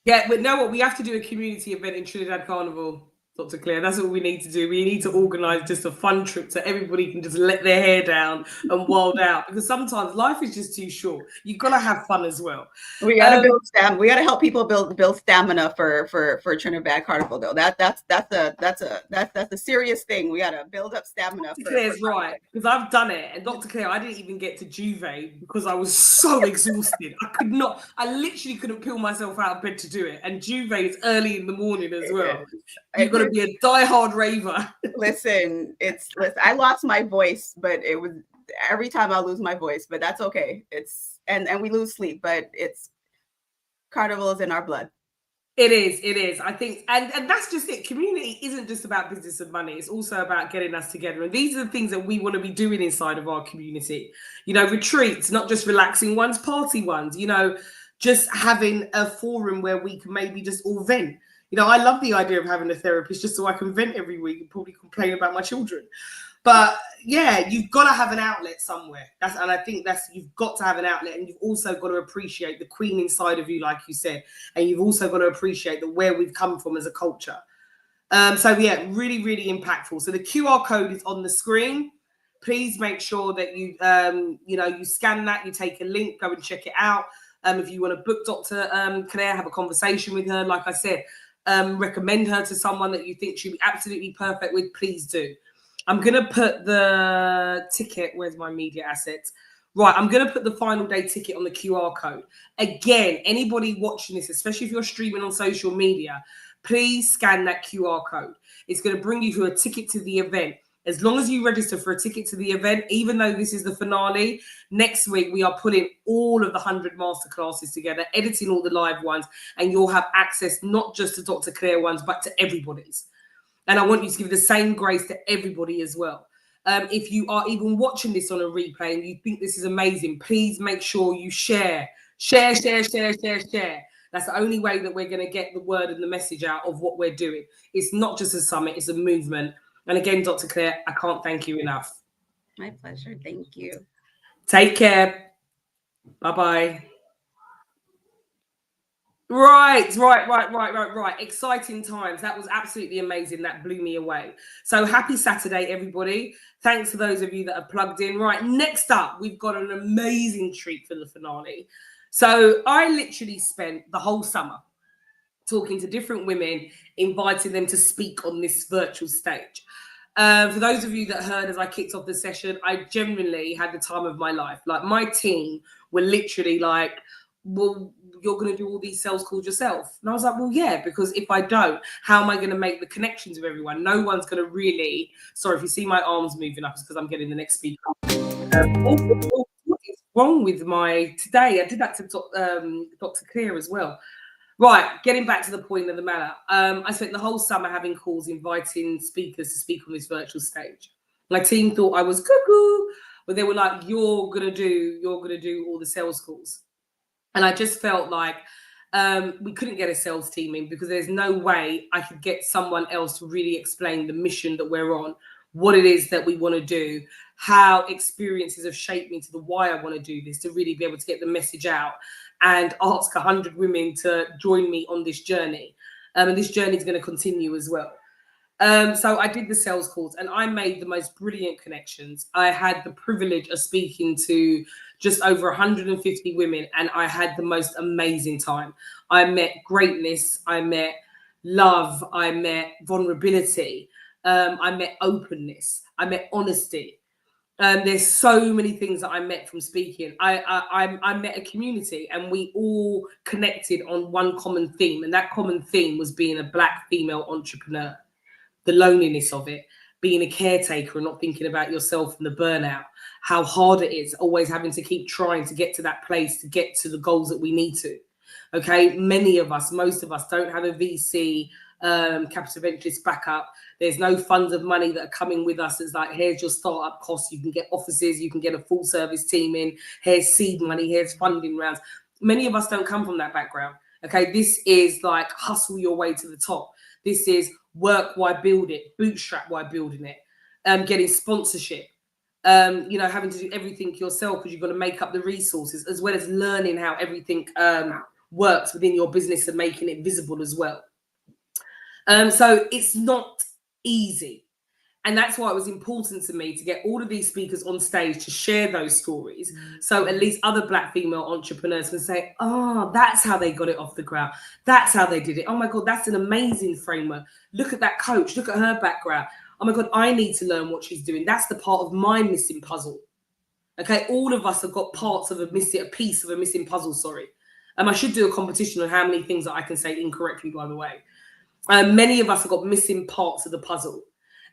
Yeah, but know what? We have to do a community event in Trinidad Carnival, Dr. Claire. That's what we need to do. We need to organise just a fun trip so everybody can just let their hair down and wild out. Because sometimes life is just too short. You've got to have fun as well. We gotta build stamina. We gotta help people build stamina for Trinidad Carnival, though. That's a serious thing. We gotta build up stamina. Dr. Claire's right, because I've done it. And Dr. Claire, I didn't even get to Juve because I was so exhausted. I literally couldn't peel myself out of bed to do it. And Juve is early in the morning as well. You've got to be a diehard raver. Listen, I lost my voice, but it was every time I lose my voice, but that's okay. And we lose sleep, but Carnival is in our blood. It is. I think, and that's just it. Community isn't just about business and money. It's also about getting us together. And these are the things that we want to be doing inside of our community. Retreats, not just relaxing ones, party ones, just having a forum where we can maybe just all vent. I love the idea of having a therapist just so I can vent every week and probably complain about my children. But yeah, you've got to have an outlet somewhere. And I think you've got to have an outlet, and you've also got to appreciate the queen inside of you, like you said, and you've also got to appreciate where we've come from as a culture. So yeah, really, really impactful. So the QR code is on the screen. Please make sure that you scan that, you take a link, go and check it out. If you want to book Dr. Claire, have a conversation with her, like I said, recommend her to someone that you think she'd be absolutely perfect with, please do. I'm going to put the ticket. Where's my media assets? Right, I'm going to put the final day ticket on the QR code. Again, anybody watching this, especially if you're streaming on social media, please scan that QR code. It's going to bring you to a ticket to the event. As long as you register for a ticket to the event, even though this is the finale, next week we are putting all of the 100 masterclasses together, editing all the live ones, and you'll have access not just to Dr. Claire ones, but to everybody's. And I want you to give the same grace to everybody as well. If you are even watching this on a replay and you think this is amazing, please make sure you share. That's the only way that we're going to get the word and the message out of what we're doing. It's not just a summit, it's a movement. And again, Dr. Claire, I can't thank you enough. My pleasure. Thank you. Take care. Bye-bye. Right. Exciting times. That was absolutely amazing. That blew me away. So happy Saturday, everybody. Thanks to those of you that have plugged in. Right, next up, we've got an amazing treat for the finale. So I literally spent the whole summer talking to different women, inviting them to speak on this virtual stage. For those of you that heard as I kicked off the session, I genuinely had the time of my life. Like, my team were literally like, well, you're going to do all these sales calls yourself. And I was like, well, yeah, because if I don't, how am I going to make the connections with everyone? No one's going to really, sorry, if you see my arms moving up, it's because I'm getting the next speaker. What is wrong with my, today, I did that to Dr. Claire as well. Right, getting back to the point of the matter. I spent the whole summer having calls, inviting speakers to speak on this virtual stage. My team thought I was cuckoo, but they were like, you're gonna do all the sales calls. And I just felt like we couldn't get a sales team in because there's no way I could get someone else to really explain the mission that we're on, what it is that we want to do, how experiences have shaped me to the why I want to do this, to really be able to get the message out and ask 100 women to join me on this journey. And this journey is going to continue as well. So I did the sales calls and I made the most brilliant connections. I had the privilege of speaking to just over 150 women and I had the most amazing time. I met greatness, I met love, I met vulnerability, I met openness, I met honesty. There's so many things that I met from speaking. I met a community and we all connected on one common theme. And that common theme was being a Black female entrepreneur. The loneliness of it, being a caretaker and not thinking about yourself and the burnout, how hard it is always having to keep trying to get to that place, to get to the goals that we need to. Okay, many of us, most of us don't have a VC capital ventures backup. There's no funds of money that are coming with us. It's like, here's your startup costs. You can get offices, you can get a full service team in, here's seed money, here's funding rounds. Many of us don't come from that background. Okay, this is like hustle your way to the top. This is work while build it, bootstrap while building it, getting sponsorship, having to do everything yourself because you've got to make up the resources, as well as learning how everything works within your business and making it visible as well. So it's not easy. And that's why it was important to me to get all of these speakers on stage to share those stories. So at least other Black female entrepreneurs can say, oh, that's how they got it off the ground. That's how they did it. Oh my God, that's an amazing framework. Look at that coach. Look at her background. Oh my God, I need to learn what she's doing. That's the part of my missing puzzle. Okay, all of us have got parts of a piece of a missing puzzle, sorry. I should do a competition on how many things that I can say incorrectly, by the way. Many of us have got missing parts of the puzzle.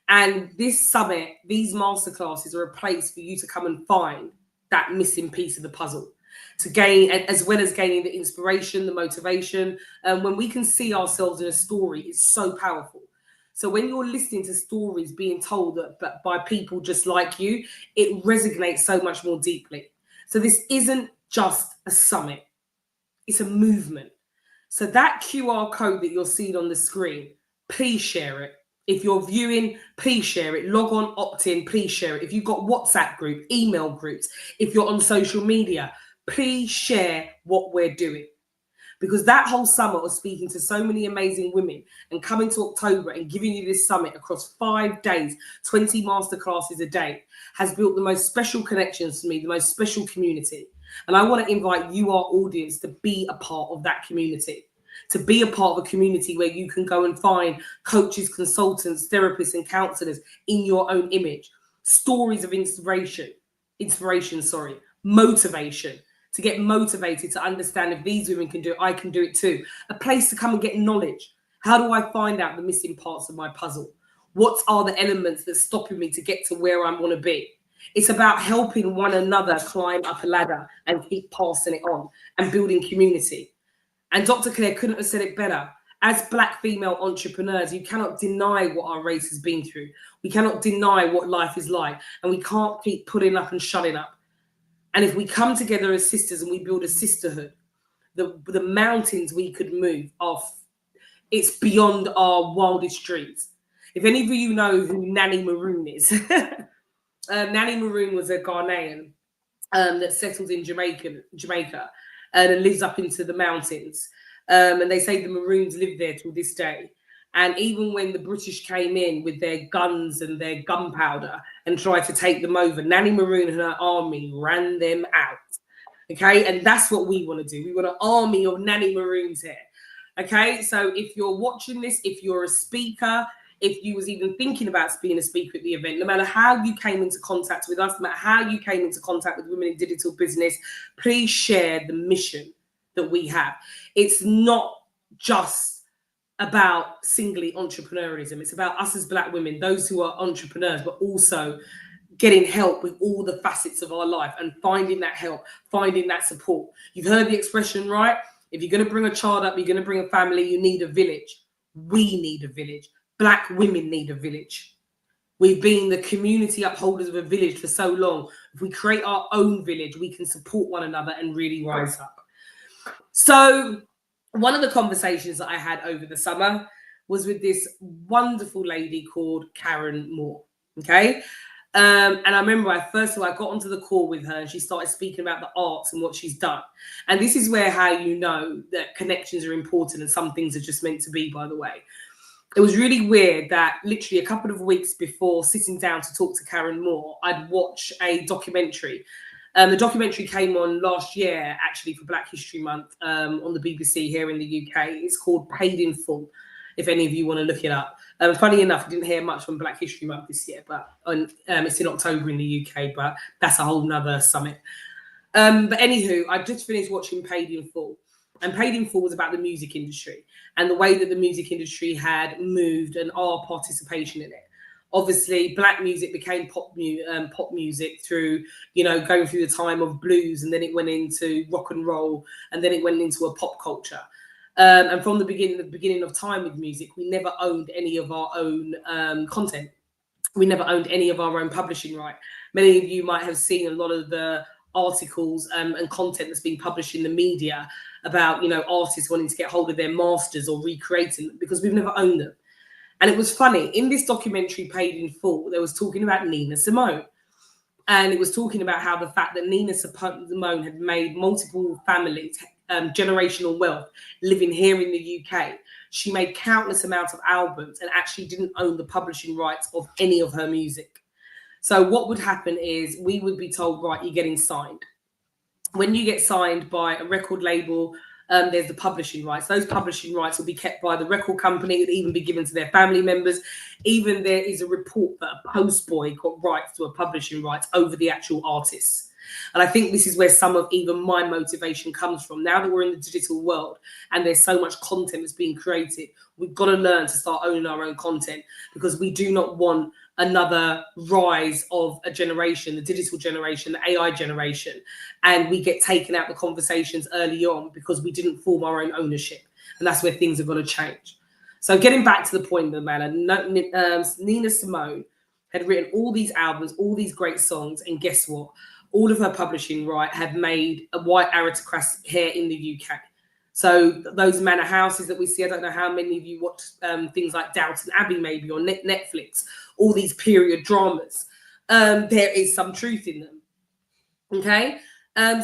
And this summit, these masterclasses are a place for you to come and find that missing piece of the puzzle, to gain, as well as gaining the inspiration, the motivation. When we can see ourselves in a story, it's so powerful. So when you're listening to stories being told that by people just like you, it resonates so much more deeply. So this isn't just a summit, it's a movement. So that QR code that you're seeing on the screen, please share it. If you're viewing, please share it. Log on, opt in, please share it. If you've got WhatsApp group, email groups, if you're on social media, please share what we're doing. Because that whole summer of speaking to so many amazing women and coming to October and giving you this summit across 5 days, 20 masterclasses a day, has built the most special connections for me, the most special community. And I want to invite you, our audience, to be a part of that community. To be a part of a community where you can go and find coaches, consultants, therapists, and counselors in your own image. Stories of motivation, to get motivated to understand if these women can do it, I can do it too. A place to come and get knowledge. How do I find out the missing parts of my puzzle? What are the elements that's stopping me to get to where I want to be? It's about helping one another climb up a ladder and keep passing it on and building community. And Dr. Claire couldn't have said it better. As Black female entrepreneurs, you cannot deny what our race has been through. We cannot deny what life is like. And we can't keep putting up and shutting up. And if we come together as sisters and we build a sisterhood, the mountains we could move off, it's beyond our wildest dreams. If any of you know who Nanny Maroon is, Nanny Maroon was a Ghanaian that settled in Jamaica and lives up into the mountains. And they say the Maroons live there till this day. And even when the British came in with their guns and their gunpowder and tried to take them over, Nanny Maroon and her army ran them out. Okay, and that's what we want to do. We want an army of Nanny Maroons here. Okay, so if you're watching this, if you're a speaker, if you was even thinking about being a speaker at the event, no matter how you came into contact with us, no matter how you came into contact with Women in Digital Business, please share the mission that we have. It's not just about singly entrepreneurialism. It's about us as Black women, those who are entrepreneurs, but also getting help with all the facets of our life and finding that help, finding that support. You've heard the expression, right? If you're going to bring a child up, you're going to bring a family, you need a village. We need a village. Black women need a village. We've been the community upholders of a village for so long. If we create our own village, we can support one another and really rise up. So one of the conversations that I had over the summer was with this wonderful lady called Karen Moore. Okay. And I remember first of all, I got onto the call with her and she started speaking about the arts and what she's done. And this is where how you know that connections are important and some things are just meant to be, by the way. It was really weird that literally a couple of weeks before sitting down to talk to Karen Moore, I'd watch a documentary. The documentary came on last year, actually, for Black History Month on the BBC here in the UK. It's called Paid in Full, if any of you want to look it up. Funny enough, I didn't hear much from Black History Month this year, but it's in October in the UK, but that's a whole nother summit. But anywho, I just finished watching Paid in Full. And Paid in Full was about the music industry and the way that the music industry had moved and our participation in it. Obviously, Black music became pop music through, going through the time of blues, and then it went into rock and roll, and then it went into a pop culture. And from the beginning of time with music, we never owned any of our own content. We never owned any of our own publishing right. Many of you might have seen a lot of the articles and content that's been published in the media about, artists wanting to get hold of their masters or recreating them because we've never owned them. And it was funny, in this documentary Paid in Full, there was talking about Nina Simone. And it was talking about how the fact that Nina Simone had made multiple families, generational wealth, living here in the UK. She made countless amounts of albums and actually didn't own the publishing rights of any of her music. So what would happen is we would be told, right, you're getting signed. When you get signed by a record label, there's the publishing rights. Those publishing rights will be kept by the record company. It would even be given to their family members. Even there is a report that a postboy got rights to a publishing rights over the actual artists. And I think this is where some of even my motivation comes from. Now that we're in the digital world and there's so much content that's being created, we've got to learn to start owning our own content, because we do not want another rise of a generation, the digital generation, the AI generation, and we get taken out the conversations early on because we didn't form our own ownership. And that's where things are going to change. So getting back to the point of the matter, Nina Simone had written all these albums, all these great songs, and guess what? All of her publishing right had made a white aristocrat here in the UK. So those manor houses that we see, I don't know how many of you watch things like Downton Abbey maybe on Netflix, all these period dramas. There is some truth in them. Okay.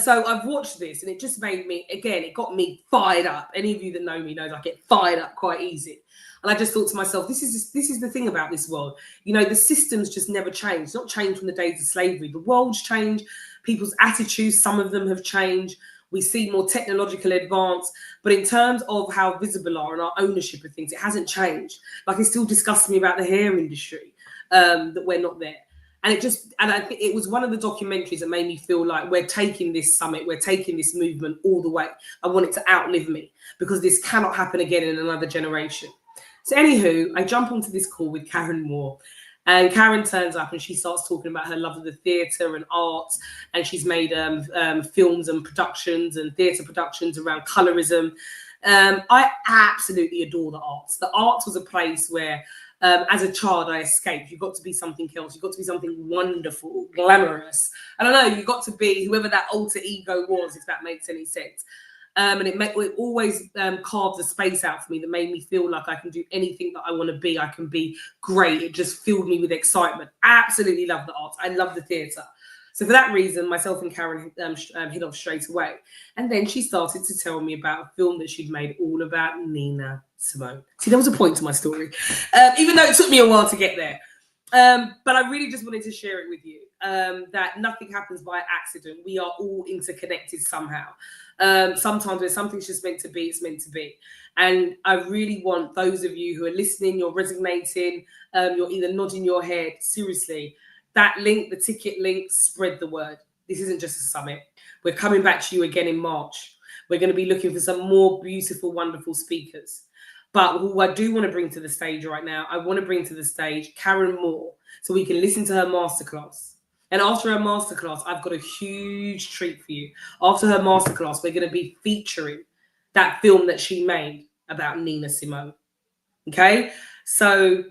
So I've watched this and it just made me, again, it got me fired up. Any of you that know me knows I get fired up quite easy. And I just thought to myself, this is the thing about this world. The systems just never change. It's not changed from the days of slavery. The world's changed. People's attitudes, some of them have changed. We see more technological advance, but in terms of how visible are and our ownership of things, it hasn't changed. Like, it still disgusts me about the hair industry, that we're not there. And I think it was one of the documentaries that made me feel like we're taking this summit, we're taking this movement all the way. I want it to outlive me, because this cannot happen again in another generation. So anywho, I jump onto this call with Karen Moore. And Karen turns up and she starts talking about her love of the theatre and art. And she's made films and productions and theatre productions around colorism. I absolutely adore the arts. The arts was a place where, as a child, I escaped. You got to be something else. You got to be something wonderful, glamorous. I don't know. You got to be whoever that alter ego was, if that makes any sense. And it always carved a space out for me that made me feel like I can do anything that I want to be. I can be great. It just filled me with excitement. Absolutely love the arts. I love the theatre. So for that reason, myself and Karen hit off straight away. And then she started to tell me about a film that she'd made all about Nina Simone. See, there was a point to my story, even though it took me a while to get there. But I really just wanted to share it with you, that nothing happens by accident. We are all interconnected somehow. Sometimes when something's just meant to be, it's meant to be. And I really want those of you who are listening, you're resonating, you're either nodding your head, seriously, that link, the ticket link, spread the word. This isn't just a summit. We're coming back to you again in March. We're going to be looking for some more beautiful, wonderful speakers. But who I do want to bring to the stage right now, I want to bring to the stage Karen Moore so we can listen to her masterclass. And after her masterclass, I've got a huge treat for you. After her masterclass, we're going to be featuring that film that she made about Nina Simone. Okay? So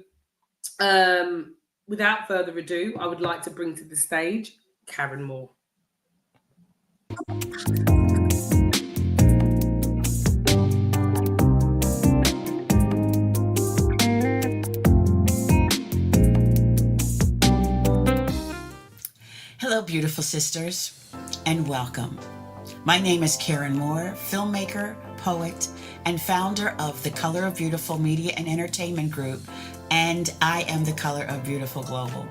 without further ado, I would like to bring to the stage Karen Moore. Hello, beautiful sisters, and welcome. My name is Karen Moore, filmmaker, poet, and founder of the Color of Beautiful Media and Entertainment Group, and I am the Color of Beautiful Global.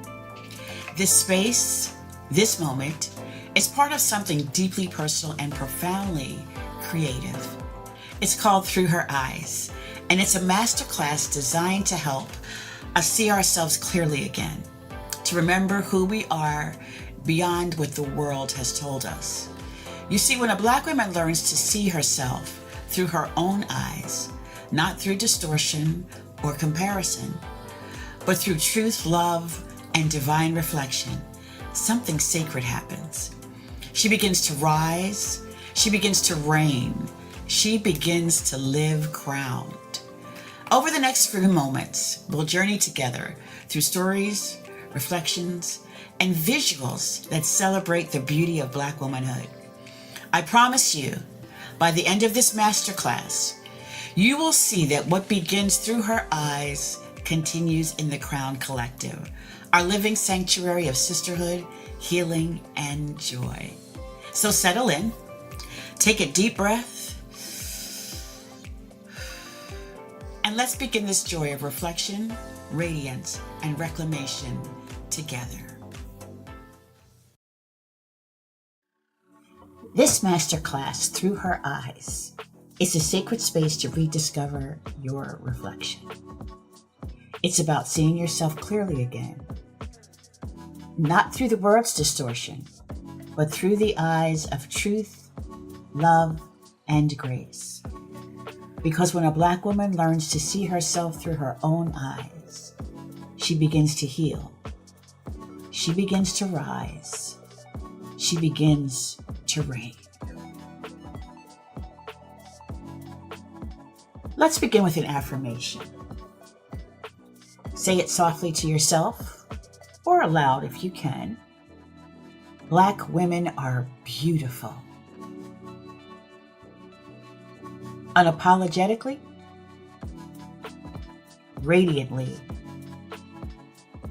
This space, this moment, is part of something deeply personal and profoundly creative. It's called Through Her Eyes, and it's a masterclass designed to help us see ourselves clearly again, to remember who we are beyond what the world has told us. You see, when a Black woman learns to see herself through her own eyes, not through distortion or comparison, but through truth, love, and divine reflection, something sacred happens. She begins to rise, she begins to reign, she begins to live crowned. Over the next few moments, we'll journey together through stories, reflections, and visuals that celebrate the beauty of Black womanhood. I promise you, by the end of this masterclass, you will see that what begins through her eyes continues in the Crown Collective, our living sanctuary of sisterhood, healing, and joy. So settle in, take a deep breath, and let's begin this joy of reflection, radiance, and reclamation together. This masterclass, Through Her Eyes, is a sacred space to rediscover your reflection. It's about seeing yourself clearly again, not through the world's distortion, but through the eyes of truth, love, and grace. Because when a Black woman learns to see herself through her own eyes, she begins to heal. She begins to rise. She begins to reign. Let's begin with an affirmation. Say it softly to yourself or aloud if you can. Black women are beautiful. Unapologetically, radiantly,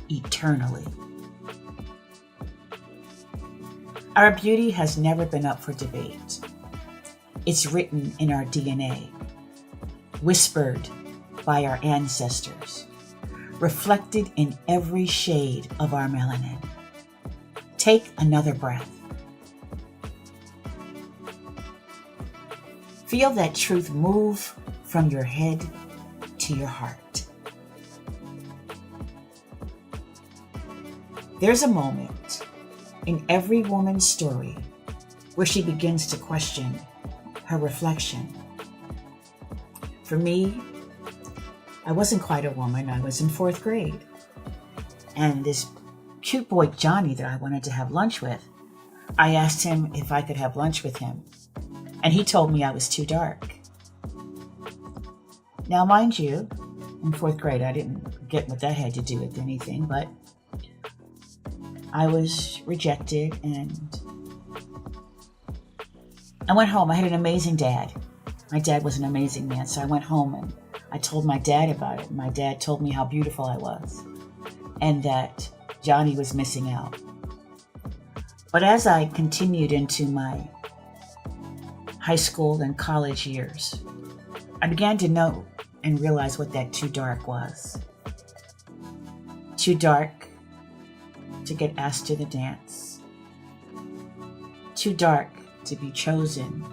eternally. Our beauty has never been up for debate. It's written in our DNA, whispered by our ancestors, reflected in every shade of our melanin. Take another breath. Feel that truth move from your head to your heart. There's a moment in every woman's story where she begins to question her reflection. For me, I wasn't quite a woman. I was in 4th grade. And this cute boy, Johnny, that I wanted to have lunch with, I asked him if I could have lunch with him. And he told me I was too dark. Now, mind you, in 4th grade, I didn't get what that had to do with anything, but I was rejected and I went home. I had an amazing dad. My dad was an amazing man. So I went home and I told my dad about it. My dad told me how beautiful I was and that Johnny was missing out. But as I continued into my high school and college years, I began to know and realize what that too dark was. Too dark to get asked to the dance. Too dark to be chosen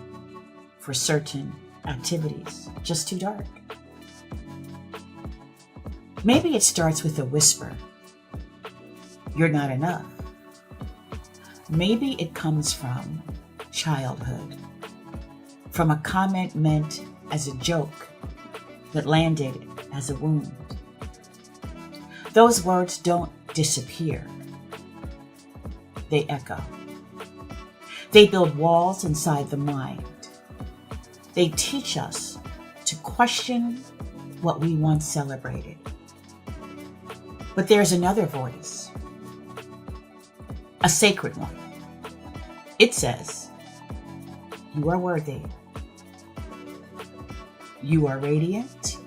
for certain activities. Just too dark. Maybe it starts with a whisper. You're not enough. Maybe it comes from childhood, from a comment meant as a joke that landed as a wound. Those words don't disappear. They echo. They build walls inside the mind. They teach us to question what we once celebrated. But there's another voice, a sacred one. It says, you are worthy. You are radiant.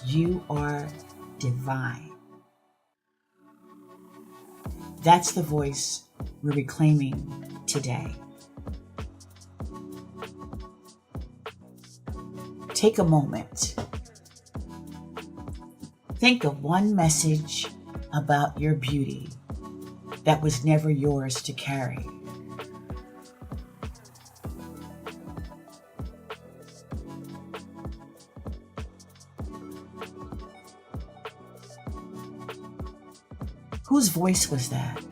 You are divine. That's the voice we're reclaiming today. Take a moment. Think of one message about your beauty that was never yours to carry. Whose voice was that?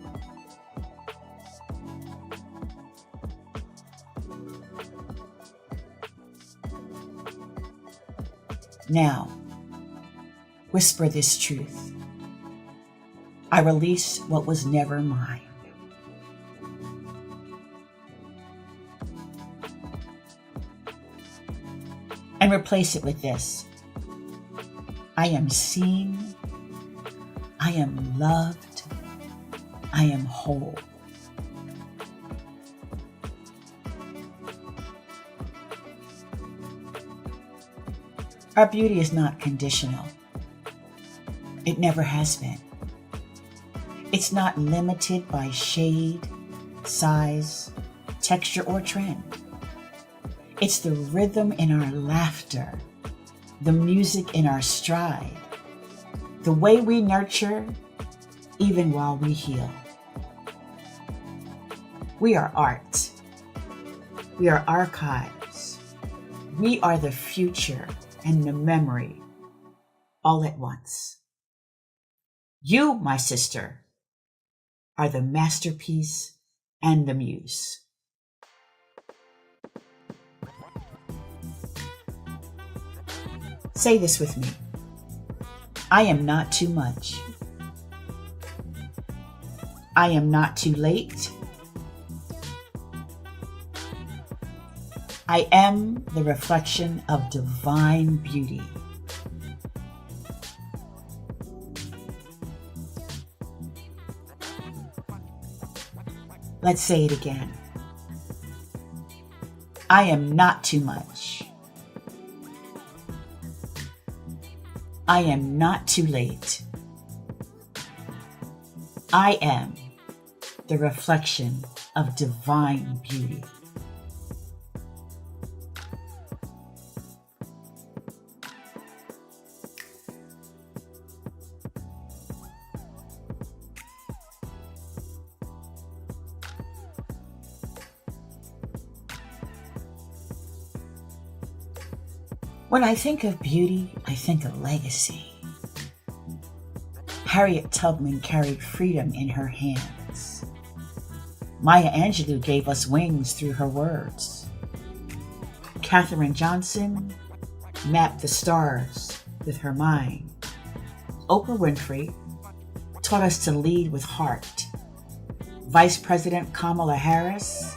Now, whisper this truth. I release what was never mine. And replace it with this. I am seen. I am loved. I am whole. Our beauty is not conditional. It never has been. It's not limited by shade, size, texture, or trend. It's the rhythm in our laughter, the music in our stride, the way we nurture even while we heal. We are art. We are archives. We are the future and the memory all at once. You, my sister, are the masterpiece and the muse. Say this with me. I am not too much. I am not too late. I am the reflection of divine beauty. Let's say it again. I am not too much. I am not too late. I am the reflection of divine beauty. When I think of beauty, I think of legacy. Harriet Tubman carried freedom in her hands. Maya Angelou gave us wings through her words. Katherine Johnson mapped the stars with her mind. Oprah Winfrey taught us to lead with heart. Vice President Kamala Harris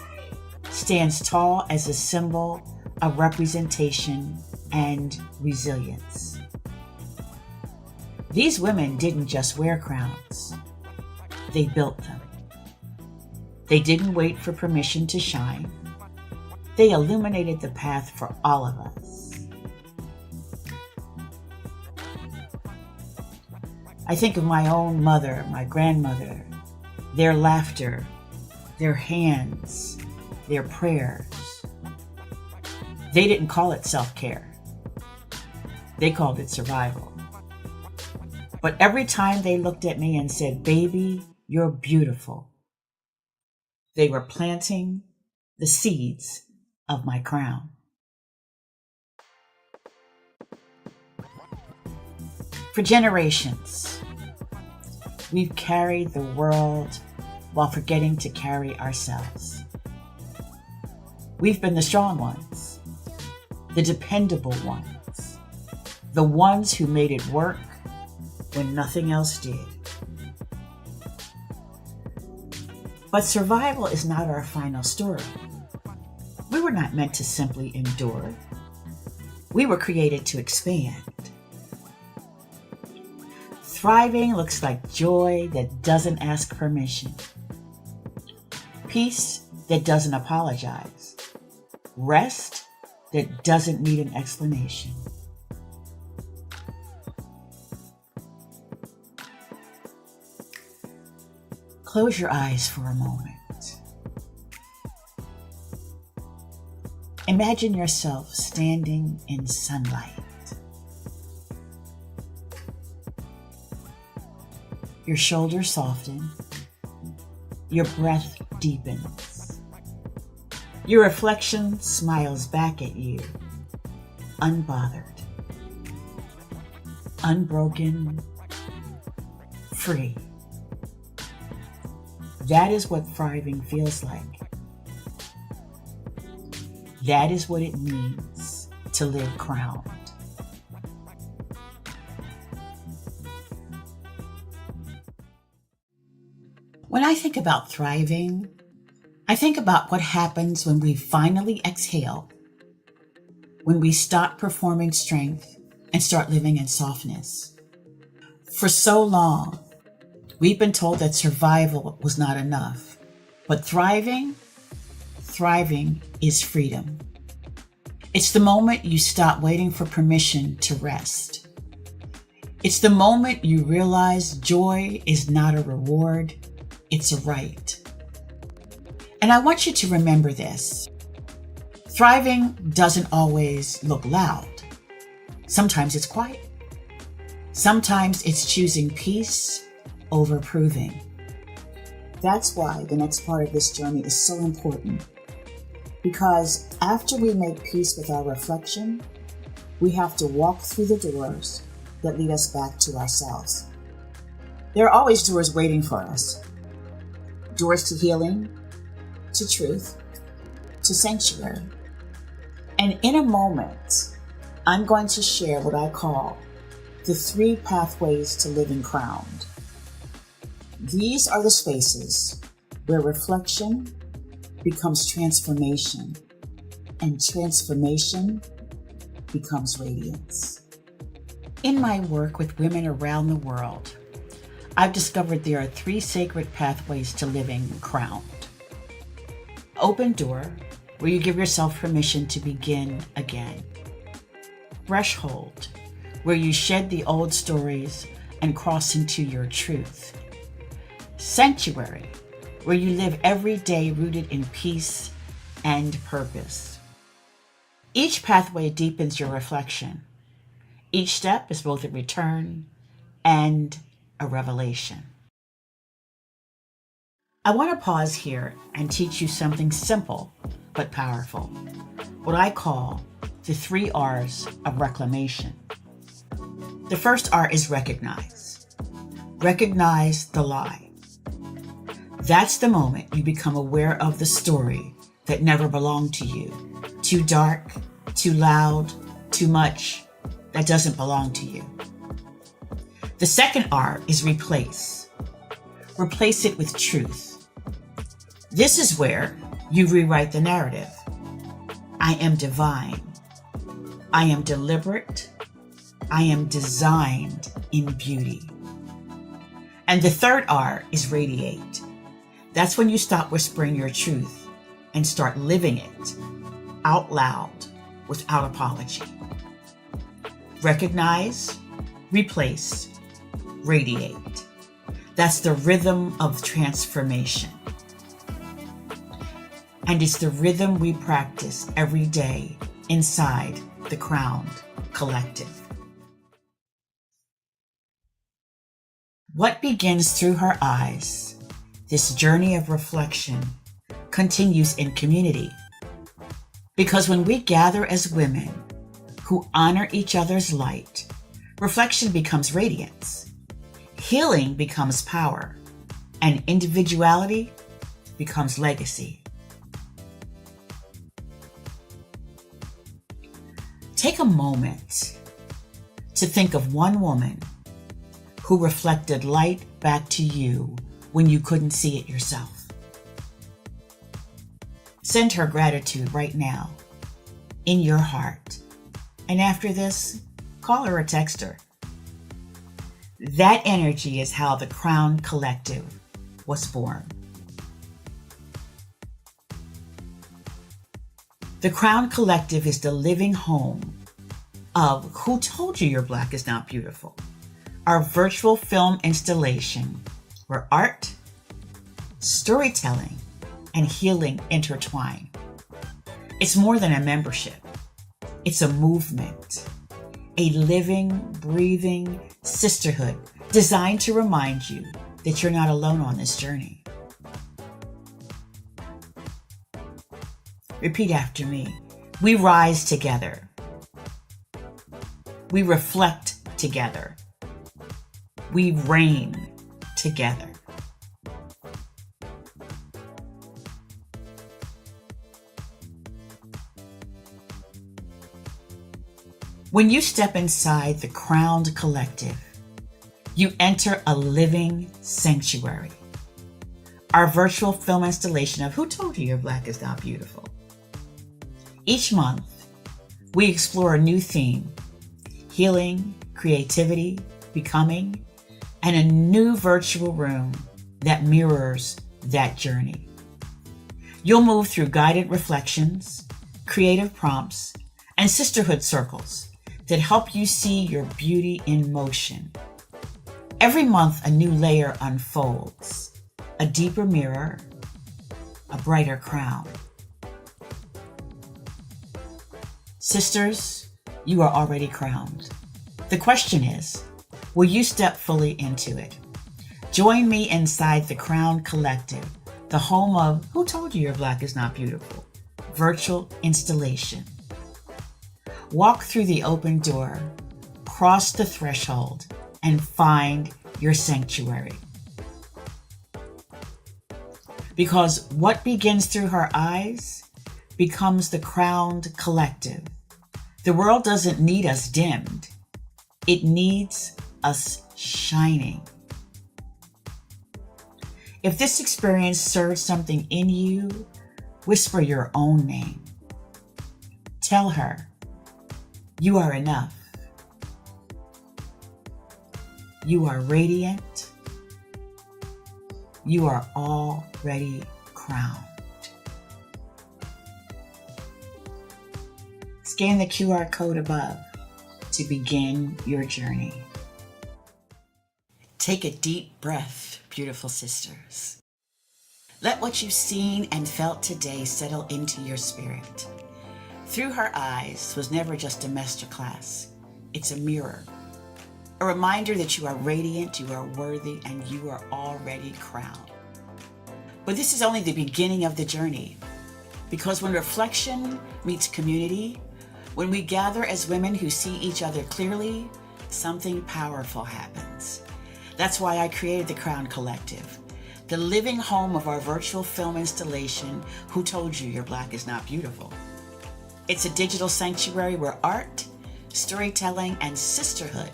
stands tall as a symbol of representation and resilience. These women didn't just wear crowns, they built them. They didn't wait for permission to shine. They illuminated the path for all of us. I think of my own mother, my grandmother, their laughter, their hands, their prayers. They didn't call it self-care. They called it survival. But every time they looked at me and said, "Baby, you're beautiful," they were planting the seeds of my crown. For generations, we've carried the world while forgetting to carry ourselves. We've been the strong ones, the dependable ones, the ones who made it work when nothing else did. But survival is not our final story. We were not meant to simply endure. We were created to expand. Thriving looks like joy that doesn't ask permission, peace that doesn't apologize, rest that doesn't need an explanation. Close your eyes for a moment. Imagine yourself standing in sunlight. Your shoulders soften. Your breath deepens. Your reflection smiles back at you, unbothered, unbroken, free. That is what thriving feels like. That is what it means to live crowned. When I think about thriving, I think about what happens when we finally exhale, when we stop performing strength and start living in softness. For so long, we've been told that survival was not enough, but thriving is freedom. It's the moment you stop waiting for permission to rest. It's the moment you realize joy is not a reward, it's a right. And I want you to remember this. Thriving doesn't always look loud. Sometimes it's quiet. Sometimes it's choosing peace over proving. That's why the next part of this journey is so important. Because after we make peace with our reflection, we have to walk through the doors that lead us back to ourselves. There are always doors waiting for us. Doors to healing, to truth, to sanctuary. And in a moment, I'm going to share what I call the 3 pathways to living crowned. These are the spaces where reflection becomes transformation, and transformation becomes radiance. In my work with women around the world, I've discovered there are 3 sacred pathways to living crowned. Open door, where you give yourself permission to begin again. Threshold, where you shed the old stories and cross into your truth. Sanctuary, where you live every day rooted in peace and purpose. Each pathway deepens your reflection. Each step is both a return and a revelation. I want to pause here and teach you something simple but powerful, what I call the 3 R's of reclamation. The first R is recognize. Recognize the lie. That's the moment you become aware of the story that never belonged to you. Too dark, too loud, too much, that doesn't belong to you. The second R is replace. Replace it with truth. This is where you rewrite the narrative. I am divine. I am deliberate. I am designed in beauty. And the third R is radiate. That's when you stop whispering your truth and start living it out loud without apology. Recognize, replace, radiate. That's the rhythm of transformation. And it's the rhythm we practice every day inside the Crowned Collective. What begins through her eyes, this journey of reflection, continues in community. Because when we gather as women who honor each other's light, reflection becomes radiance, healing becomes power, and individuality becomes legacy. Take a moment to think of one woman who reflected light back to you when you couldn't see it yourself. Send her gratitude right now in your heart. And after this, call her or text her. That energy is how the Crowned Collective was born. The Crowned Collective is the living home of Who Told You Your Black Is Not Beautiful? Our virtual film installation where art, storytelling, and healing intertwine. It's more than a membership. It's a movement, a living, breathing sisterhood designed to remind you that you're not alone on this journey. Repeat after me. We rise together. We reflect together. We reign together. When you step inside the Crowned Collective, you enter a living sanctuary. Our virtual film installation of Who Told You Your Black Is Not Beautiful? Each month, we explore a new theme, healing, creativity, becoming, and a new virtual room that mirrors that journey. You'll move through guided reflections, creative prompts, and sisterhood circles that help you see your beauty in motion. Every month, a new layer unfolds, a deeper mirror, a brighter crown. Sisters, you are already crowned. The question is, will you step fully into it? Join me inside the Crowned Collective, the home of Who Told You Your Black Is Not Beautiful? Virtual installation. Walk through the open door, cross the threshold, and find your sanctuary. Because what begins through her eyes becomes the Crowned Collective. The world doesn't need us dimmed. It needs us shining. If this experience serves something in you, whisper your own name. Tell her, you are enough. You are radiant. You are already crowned. Scan the QR code above to begin your journey. Take a deep breath, beautiful sisters. Let what you've seen and felt today settle into your spirit. Through Her Eyes was never just a masterclass. It's a mirror. A reminder that you are radiant, you are worthy, and you are already crowned. But this is only the beginning of the journey. Because when reflection meets community, when we gather as women who see each other clearly, something powerful happens. That's why I created the Crowned Collective, the living home of our virtual film installation, Who Told You Your Black Is Not Beautiful? It's a digital sanctuary where art, storytelling, and sisterhood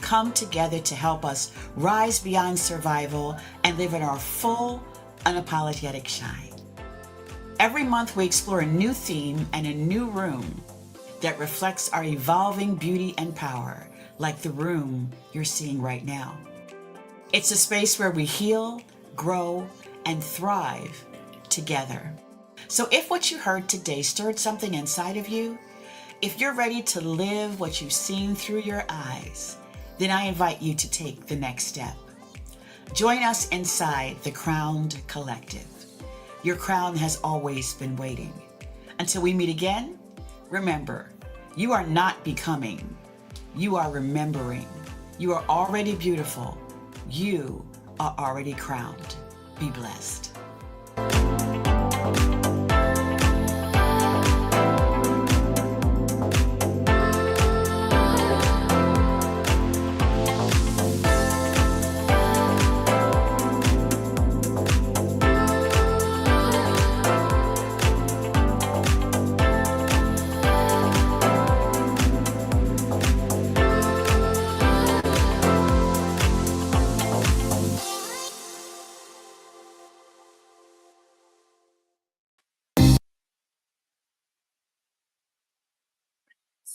come together to help us rise beyond survival and live in our full, unapologetic shine. Every month, we explore a new theme and a new room that reflects our evolving beauty and power, like the room you're seeing right now. It's a space where we heal, grow, and thrive together. So if what you heard today stirred something inside of you, if you're ready to live what you've seen through your eyes, then I invite you to take the next step. Join us inside the Crowned Collective. Your crown has always been waiting. Until we meet again, remember, you are not becoming, you are remembering. You are already beautiful. You are already crowned. Be blessed.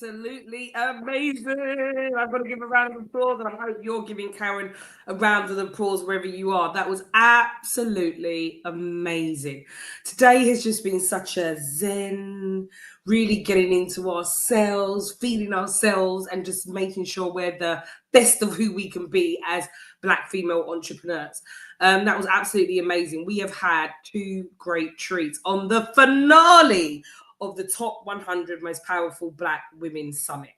Absolutely amazing. I've got to give a round of applause, and I hope you're giving Karen a round of applause wherever you are. That was absolutely amazing. Today has just been such a zen, really getting into ourselves, feeling ourselves, and just making sure we're the best of who we can be as Black female entrepreneurs. That was absolutely amazing. We have had two great treats on the finale of the top 100 most powerful Black women summit.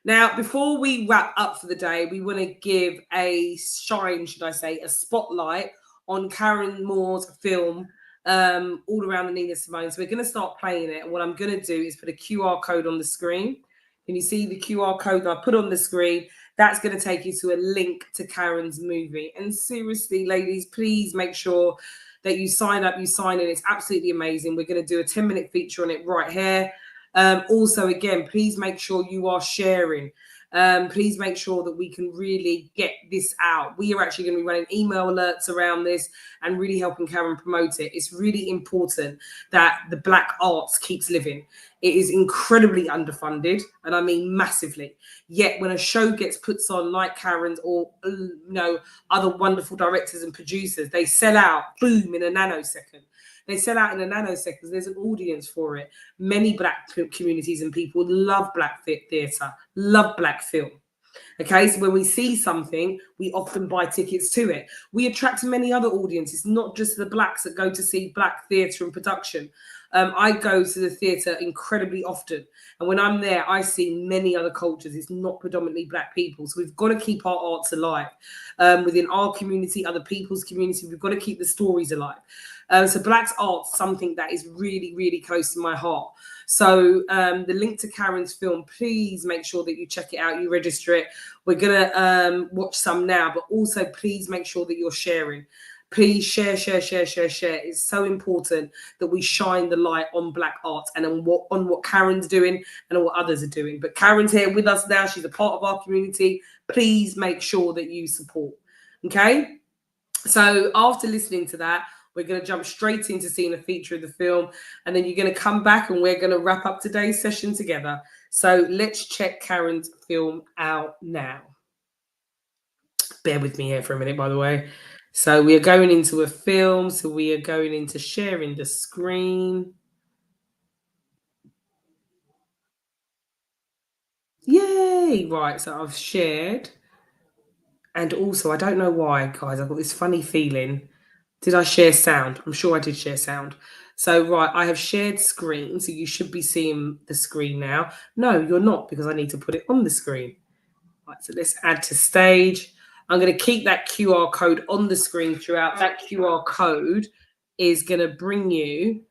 Now, before we wrap up for the day, we want to give a shine, should I say, a spotlight on Karen Moore's film, All Around the Nina Simone. So we're going to start playing it. And what I'm going to do is put a QR code on the screen. Can you see the QR code that I put on the screen? That's going to take you to a link to Karen's movie. And seriously, ladies, please make sure that you sign up, you sign in. It's absolutely amazing. We're going to do a 10-minute feature on it right here. Also, again, please make sure you are sharing. Please make sure that we can really get this out. We are actually going to be running email alerts around this and really helping Karen promote it. It's really important that the Black arts keeps living. It is incredibly underfunded, and I mean massively. Yet when a show gets put on like Karen's or other wonderful directors and producers, they sell out, boom, in a nanosecond. They sell out in a nanosecond. There's an audience for it. Many Black communities and people love Black theatre, love Black film. Okay, so when we see something, we often buy tickets to it. We attract many other audiences, not just the Blacks that go to see Black theatre and production. I go to the theatre incredibly often. And when I'm there, I see many other cultures. It's not predominantly Black people. So we've got to keep our arts alive within our community, other people's community. We've got to keep the stories alive. So Black's art's something that is really, really close to my heart. So the link to Karen's film, please make sure that you check it out, you register it. We're going to watch some now, but also please make sure that you're sharing. Please share. It's so important that we shine the light on Black art and on what Karen's doing and on what others are doing. But Karen's here with us now. She's a part of our community. Please make sure that you support. Okay? So after listening to that, we're going to jump straight into seeing a feature of the film, and then you're going to come back and we're going to wrap up today's session together. So let's check Karen's film out now. Bear with me here for a minute, by the way. So we are going into a film. So we are going into sharing the screen. Yay! Right, so I've shared. And also, I don't know why, guys, I've got this funny feeling. Did I share sound? I'm sure I did share sound. So, right, I have shared screen. So you should be seeing the screen now. No, you're not, because I need to put it on the screen. Right, so let's add to stage. I'm going to keep that QR code on the screen throughout. That QR code is going to bring you,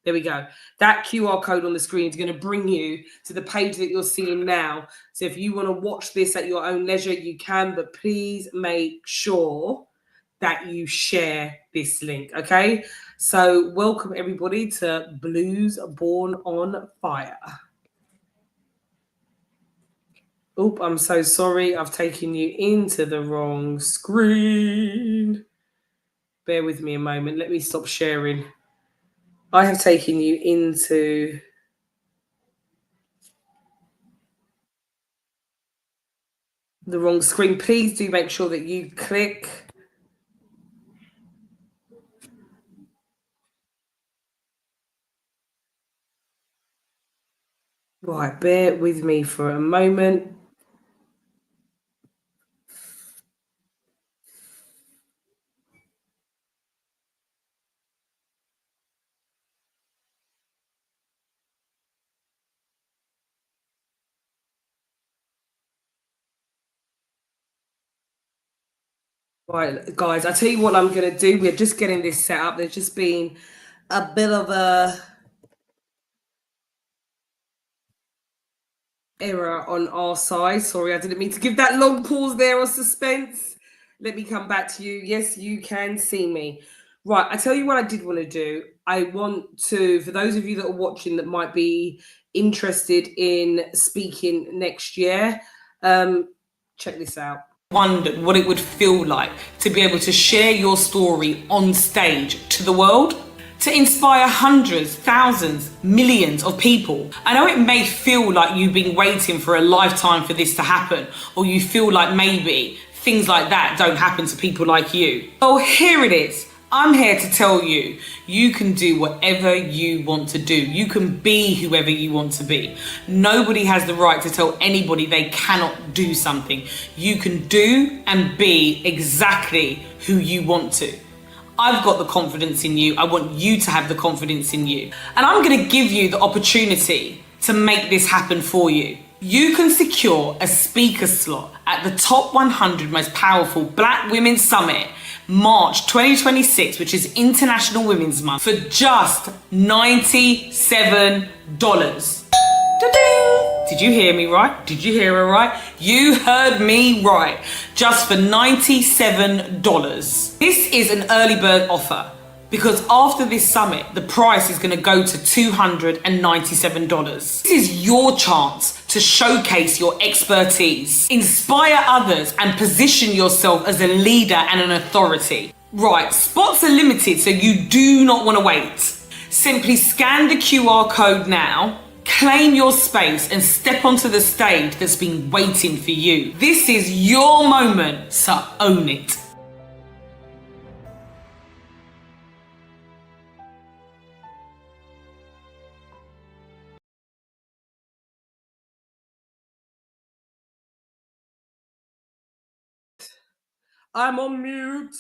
there we go. That QR code on the screen is going to bring you to the page that you're seeing now. So if you want to watch this at your own leisure, you can, but please make sure that you share this link, okay? So welcome everybody to Blues Born on Fire. Oh, I'm so sorry. I've taken you into the wrong screen. Bear with me a moment. Let me stop sharing. I have taken you into the wrong screen. Please do make sure that you click. Right, bear with me for a moment. Right, guys, I tell you what I'm going to do. We're just getting this set up. There's just been a bit of a error on our side. Sorry, I didn't mean to give that long pause there or suspense. Let me come back to you. Yes, you can see me. Right, I tell you what I did want to do. I want to, for those of you that are watching that might be interested in speaking next year, check this out. Wondered what it would feel like to be able to share your story on stage to the world, to inspire hundreds, thousands, millions of people. I know it may feel like you've been waiting for a lifetime for this to happen, or you feel like maybe things like that don't happen to people like you. Oh, here it is. I'm here to tell you, you can do whatever you want to do. You can be whoever you want to be. Nobody has the right to tell anybody they cannot do something. You can do and be exactly who you want to. I've got the confidence in you. I want you to have the confidence in you. And I'm going to give you the opportunity to make this happen for you. You can secure a speaker slot at the top 100 most powerful Black Women Summit March 2026, which is International Women's Month, for just $97. Da-ding! Did you hear me right? Did you hear her right? You heard me right. Just for $97. This is an early bird offer because after this summit, the price is going to go to $297. This is your chance to showcase your expertise, inspire others, and position yourself as a leader and an authority. Right, spots are limited, so you do not want to wait. Simply scan the QR code now, claim your space, and step onto the stage that's been waiting for you. This is your moment, so own it. I'm on mute.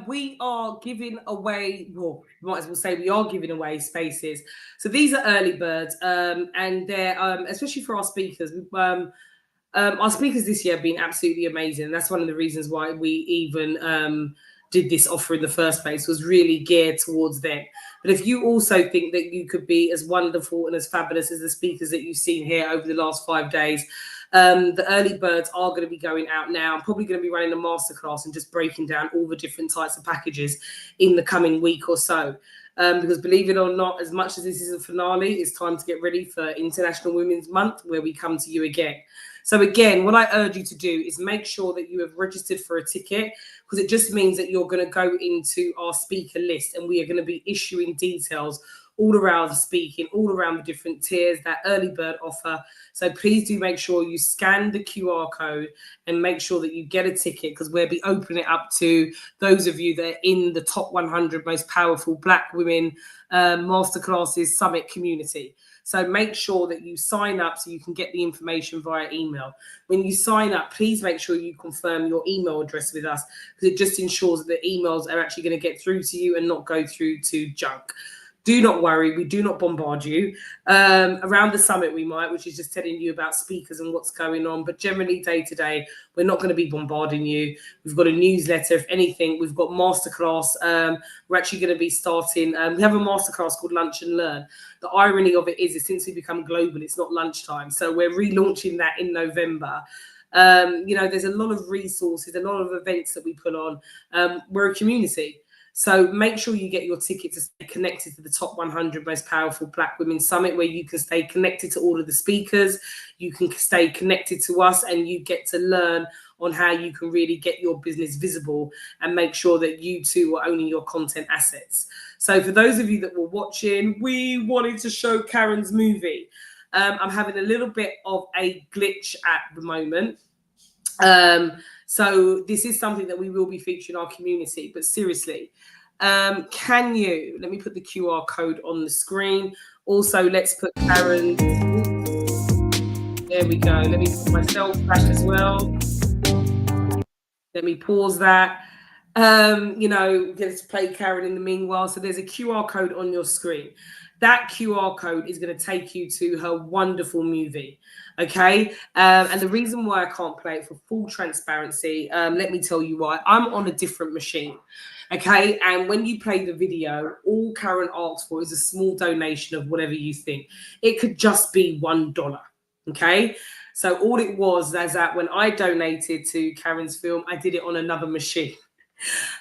We are giving away, well, might as well say we are giving away spaces. So these are early birds, and they're especially for our speakers. Our speakers this year have been absolutely amazing. That's one of the reasons why we even did this offer in the first place, was really geared towards them. But if you also think that you could be as wonderful and as fabulous as the speakers that you've seen here over the last 5 days, the early birds are going to be going out now. I'm probably going to be running a masterclass and just breaking down all the different types of packages in the coming week or so. Because believe it or not, as much as this is a finale, it's time to get ready for International Women's Month, where we come to you again. So again, what I urge you to do is make sure that you have registered for a ticket, because it just means that you're going to go into our speaker list, and we are going to be issuing details all around speaking, all around the different tiers, that early bird offer. So please do make sure you scan the QR code and make sure that you get a ticket, because we'll be opening it up to those of you that are in the top 100 most powerful Black women masterclasses summit community. So make sure that you sign up so you can get the information via email. When you sign up, please make sure you confirm your email address with us, because it just ensures that the emails are actually going to get through to you and not go through to junk. Do not worry, we do not bombard you. Around the summit we might, which is just telling you about speakers and what's going on. But generally day to day, we're not going to be bombarding you. We've got a newsletter, if anything. We've got masterclass. We're actually going to be starting. We have a masterclass called Lunch and Learn. The irony of it is since we become global, it's not lunchtime. So we're relaunching that in November. There's a lot of resources, a lot of events that we put on. We're a community. So make sure you get your ticket to stay connected to the top 100 most powerful Black women summit, where you can stay connected to all of the speakers, you can stay connected to us, and you get to learn on how you can really get your business visible and make sure that you too are owning your content assets. So for those of you that were watching, we wanted to show Karen's movie. I'm having a little bit of a glitch at the moment. So this is something that we will be featuring in our community, but seriously, can you, let me put the QR code on the screen. Also, let's put Karen's, there we go. Let me put myself flash as well. Let me pause that. You know, let's play Karen in the meanwhile. So there's a QR code on your screen. That QR code is going to take you to her wonderful movie. Okay. And the reason why I can't play it, for full transparency, let me tell you why. I'm on a different machine. Okay. And when you play the video, all Karen asks for is a small donation of whatever you think. It could just be $1. Okay. So all it was is that when I donated to Karen's film, I did it on another machine.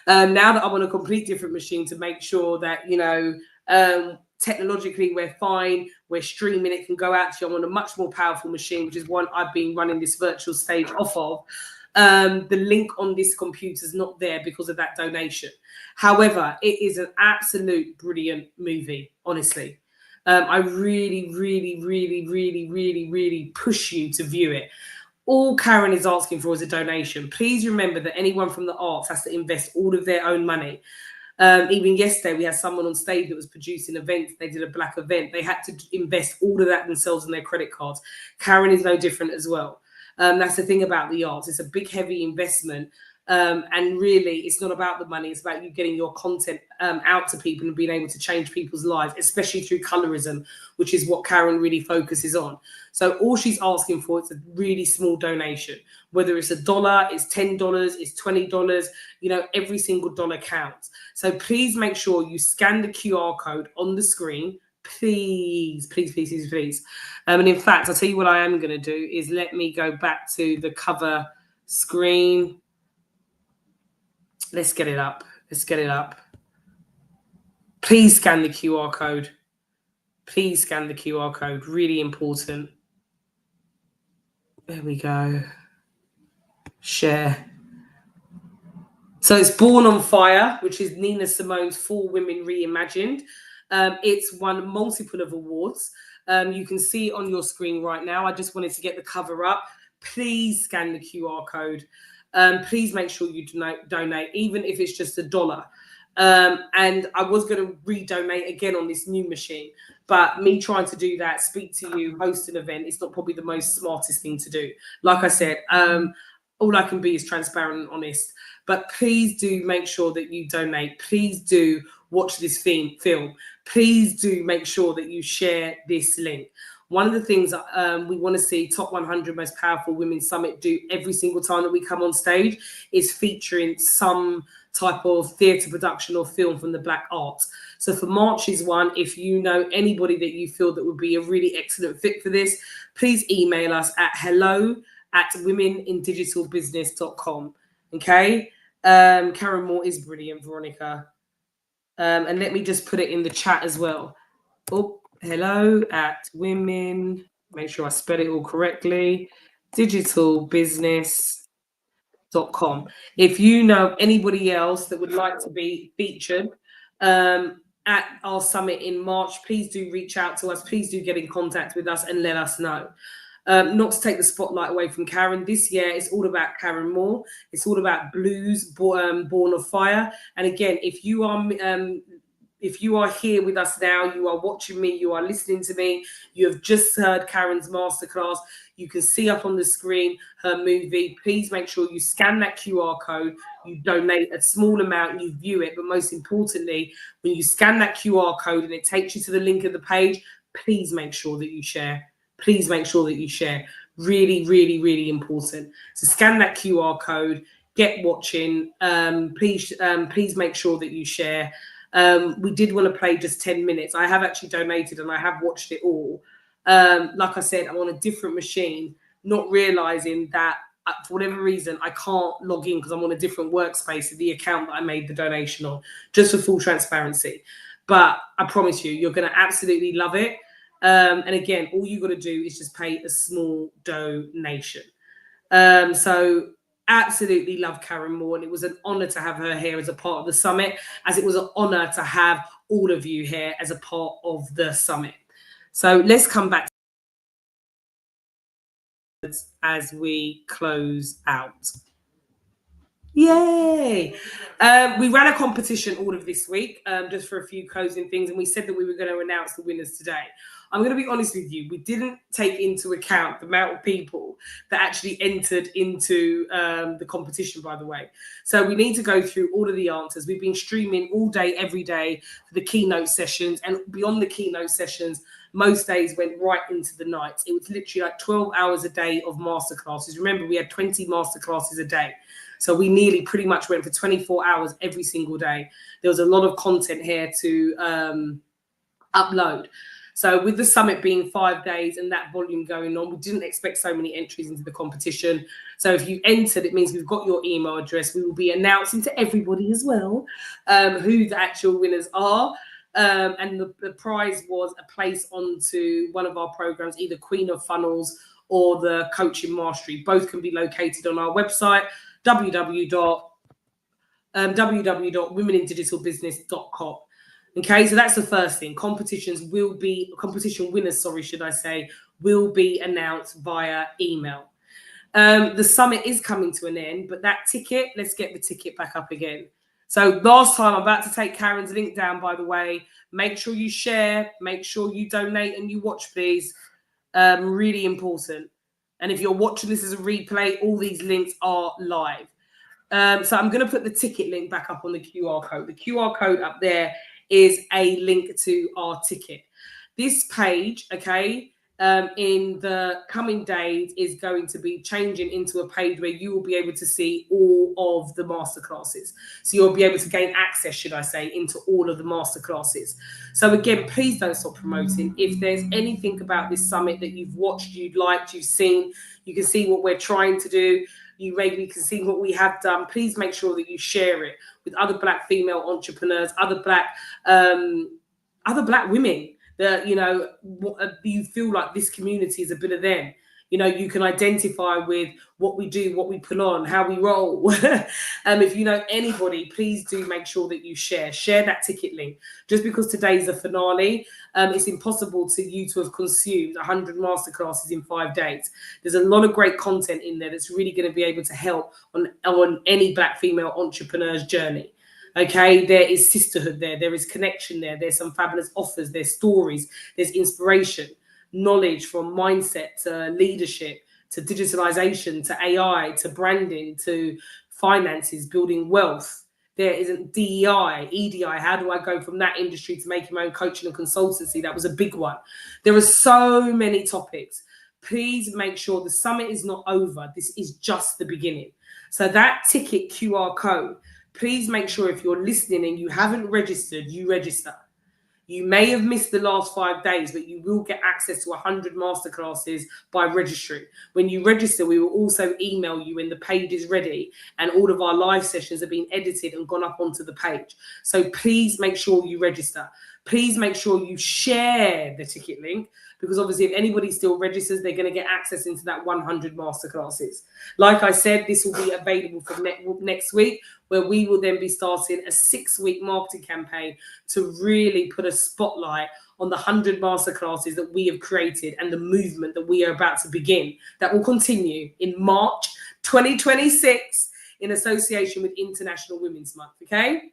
Now that I'm on a complete different machine to make sure that, you know, technologically we're fine, we're streaming, it can go out to you. I'm on a much more powerful machine, which is one I've been running this virtual stage off of. The link on this computer is not there because of that donation. However, it is an absolute brilliant movie, honestly. I really, really, really, really, really, really push you to view it. All Karen is asking for is a donation. Please remember that anyone from the arts has to invest all of their own money. Even yesterday, we had someone on stage that was producing events. They did a Black event. They had to invest all of that themselves on their credit cards. Karen is no different as well. That's the thing about the arts. It's a big, heavy investment. And really, it's not about the money. It's about you getting your content out to people and being able to change people's lives, especially through colorism, which is what Karen really focuses on. So all she's asking for is a really small donation, whether it's $1, it's $10, it's $20, you know, every single dollar counts. So please make sure you scan the QR code on the screen. Please, please, please, please, please. And in fact, I'll tell you what I am going to do is let me go back to the cover screen. Let's get it up. Let's get it up. Please scan the QR code. Please scan the QR code. Really important. There we go. Share. So it's Born on Fire, which is Nina Simone's For Women Reimagined. It's won multiple of awards. You can see it on your screen right now. I just wanted to get the cover up. Please scan the QR code. Please make sure you donate, even if it's just $1. And I was going to redonate again on this new machine, but me trying to do that, speak to you, host an event, it's not probably the most smartest thing to do. Like I said, all I can be is transparent and honest. But please do make sure that you donate. Please do watch this film. Please do make sure that you share this link. One of the things we want to see Top 100 Most Powerful Women Summit do every single time that we come on stage is featuring some type of theatre production or film from the Black arts. So for March's one, if you know anybody that you feel that would be a really excellent fit for this, please email us at hello@womenindigitalbusiness.com. Okay? Karen Moore is brilliant, Veronica. And let me just put it in the chat as well. Oh, hello@women, make sure I spell it all correctly, digitalbusiness.com. If you know anybody else that would like to be featured at our summit in March, please do reach out to us. Please do get in contact with us and let us know. Not to take the spotlight away from Karen, this year it's all about Karen Moore. It's all about Blues, Born of Fire. And again, if you are here with us now, you are watching me, you are listening to me, you have just heard Karen's masterclass, you can see up on the screen her movie. Please make sure you scan that QR code, you donate a small amount, you view it. But most importantly, when you scan that QR code and it takes you to the link of the page, please make sure that you share. Please make sure that you share. Really, really, really important. So scan that QR code, get watching. Please make sure that you share. We did want to play just 10 minutes. I have actually donated and I have watched it all. Like I said, I'm on a different machine, not realizing that for whatever reason, I can't log in because I'm on a different workspace of the account that I made the donation on, just for full transparency. But I promise you, you're going to absolutely love it. And again, all you got to do is just pay a small donation. So absolutely love Karen Moore, and it was an honor to have her here as a part of the summit, as it was an honor to have all of you here as a part of the summit. So let's come back as we close out. Yay! We ran a competition all of this week, just for a few closing things, and we said that we were going to announce the winners today. I'm going to be honest with you, we didn't take into account the amount of people that actually entered into the competition, by the way. So we need to go through all of the answers. We've been streaming all day, every day for the keynote sessions, and beyond the keynote sessions, most days went right into the night. It was literally like 12 hours a day of masterclasses. Remember, we had 20 masterclasses a day. So we nearly pretty much went for 24 hours every single day. There was a lot of content here to upload. So with the summit being 5 days and that volume going on, we didn't expect so many entries into the competition. So if you entered, it means we've got your email address. We will be announcing to everybody as well who the actual winners are. And the prize was a place onto one of our programs, either Queen of Funnels or the Coaching Mastery. Both can be located on our website, www.womenindigitalbusiness.com. Okay, so that's the first thing. Competition winners, should I say, will be announced via email. The summit is coming to an end, but that ticket, let's get the ticket back up again. So last time, I'm about to take Karen's link down, by the way. Make sure you share, make sure you donate and you watch, please. Really important. And if you're watching this as a replay, all these links are live. So I'm going to put the ticket link back up on the QR code. The QR code up there is a link to our ticket. This page, okay, in the coming days is going to be changing into a page where you will be able to see all of the masterclasses. So you'll be able to gain access, should I say, into all of the masterclasses. So again, please don't stop promoting. If there's anything about this summit that you've watched, you'd liked, you've seen, you can see what we're trying to do, you maybe can see what we have done, please make sure that you share it with other Black female entrepreneurs, other Black women that, you feel like this community is a bit of them. You can identify with what we do, what we put on, how we roll. If you know anybody, please do make sure that you share that ticket link. Just because today's the finale, it's impossible to have consumed 100 masterclasses in 5 days. There's a lot of great content in there that's really going to be able to help on any Black female entrepreneur's journey. Okay, there is sisterhood there is connection there's some fabulous offers, there's stories, there's inspiration, knowledge from mindset to leadership, to digitalization, to AI, to branding, to finances, building wealth. There isn't DEI, EDI. How do I go from that industry to making my own coaching and consultancy? That was a big one. There are so many topics. Please make sure the summit is not over. This is just the beginning. So that ticket QR code, please make sure if you're listening and you haven't registered, you register. You may have missed the last 5 days, but you will get access to 100 masterclasses by registering. When you register, we will also email you when the page is ready and all of our live sessions have been edited and gone up onto the page. So please make sure you register. Please make sure you share the ticket link, because obviously if anybody still registers, they're going to get access into that 100 masterclasses. Like I said, this will be available for next week, where we will then be starting a 6-week marketing campaign to really put a spotlight on the 100 masterclasses that we have created and the movement that we are about to begin. That will continue in March 2026 in association with International Women's Month, okay?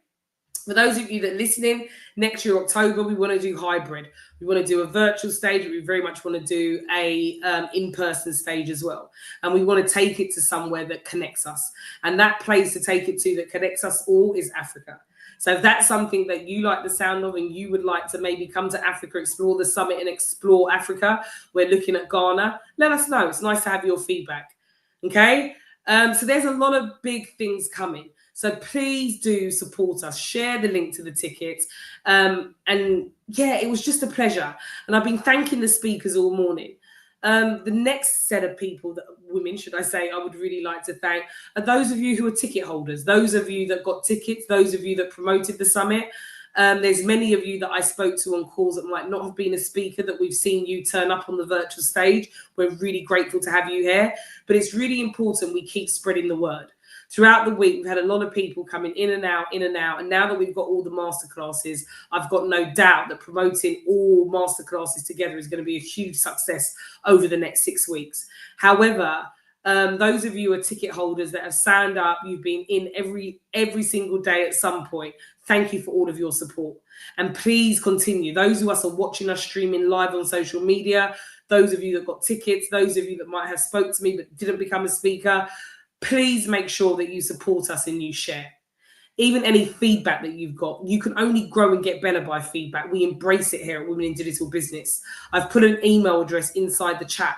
For those of you that are listening, next year, October, we want to do hybrid. We want to do a virtual stage, but we very much want to do a in-person stage as well. And we want to take it to somewhere that connects us. And that place to take it to that connects us all is Africa. So if that's something that you like the sound of and you would like to maybe come to Africa, explore the summit and explore Africa, we're looking at Ghana, let us know. It's nice to have your feedback. Okay? So there's a lot of big things coming. So please do support us. Share the link to the tickets. And yeah, it was just a pleasure. And I've been thanking the speakers all morning. The next set of people, women, should I say, I would really like to thank are those of you who are ticket holders, those of you that got tickets, those of you that promoted the summit. There's many of you that I spoke to on calls that might not have been a speaker that we've seen you turn up on the virtual stage. We're really grateful to have you here, but it's really important we keep spreading the word. Throughout the week, we've had a lot of people coming in and out. And now that we've got all the masterclasses, I've got no doubt that promoting all masterclasses together is going to be a huge success over the next 6 weeks. However, those of you who are ticket holders that have signed up, you've been in every single day at some point. Thank you for all of your support. And please continue. Those of us are watching us streaming live on social media, those of you that got tickets, those of you that might have spoke to me but didn't become a speaker, please make sure that you support us and you share. Even any feedback that you've got, you can only grow and get better by feedback. We embrace it here at Women in Digital Business. I've put an email address inside the chat.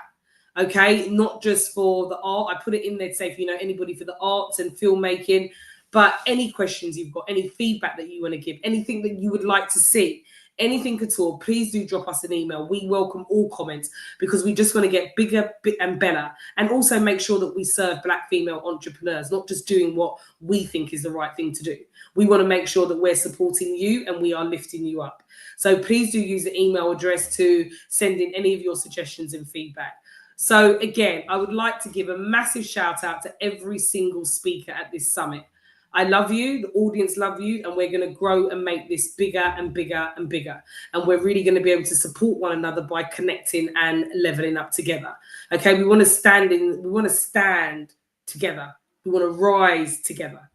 Okay, not just for the art. I put it in there to say, if you know anybody for the arts and filmmaking, but any questions you've got, any feedback that you want to give, anything that you would like to see, anything at all, please do drop us an email. We welcome all comments because we just want to get bigger and better, and also make sure that we serve Black female entrepreneurs, not just doing what we think is the right thing to do. We want to make sure that we're supporting you and we are lifting you up. So please do use the email address to send in any of your suggestions and feedback. So again, I would like to give a massive shout out to every single speaker at this summit. I love you, the audience love you, and we're going to grow and make this bigger and bigger and bigger. And we're really going to be able to support one another by connecting and leveling up together. Okay, we want to stand together. We want to rise together.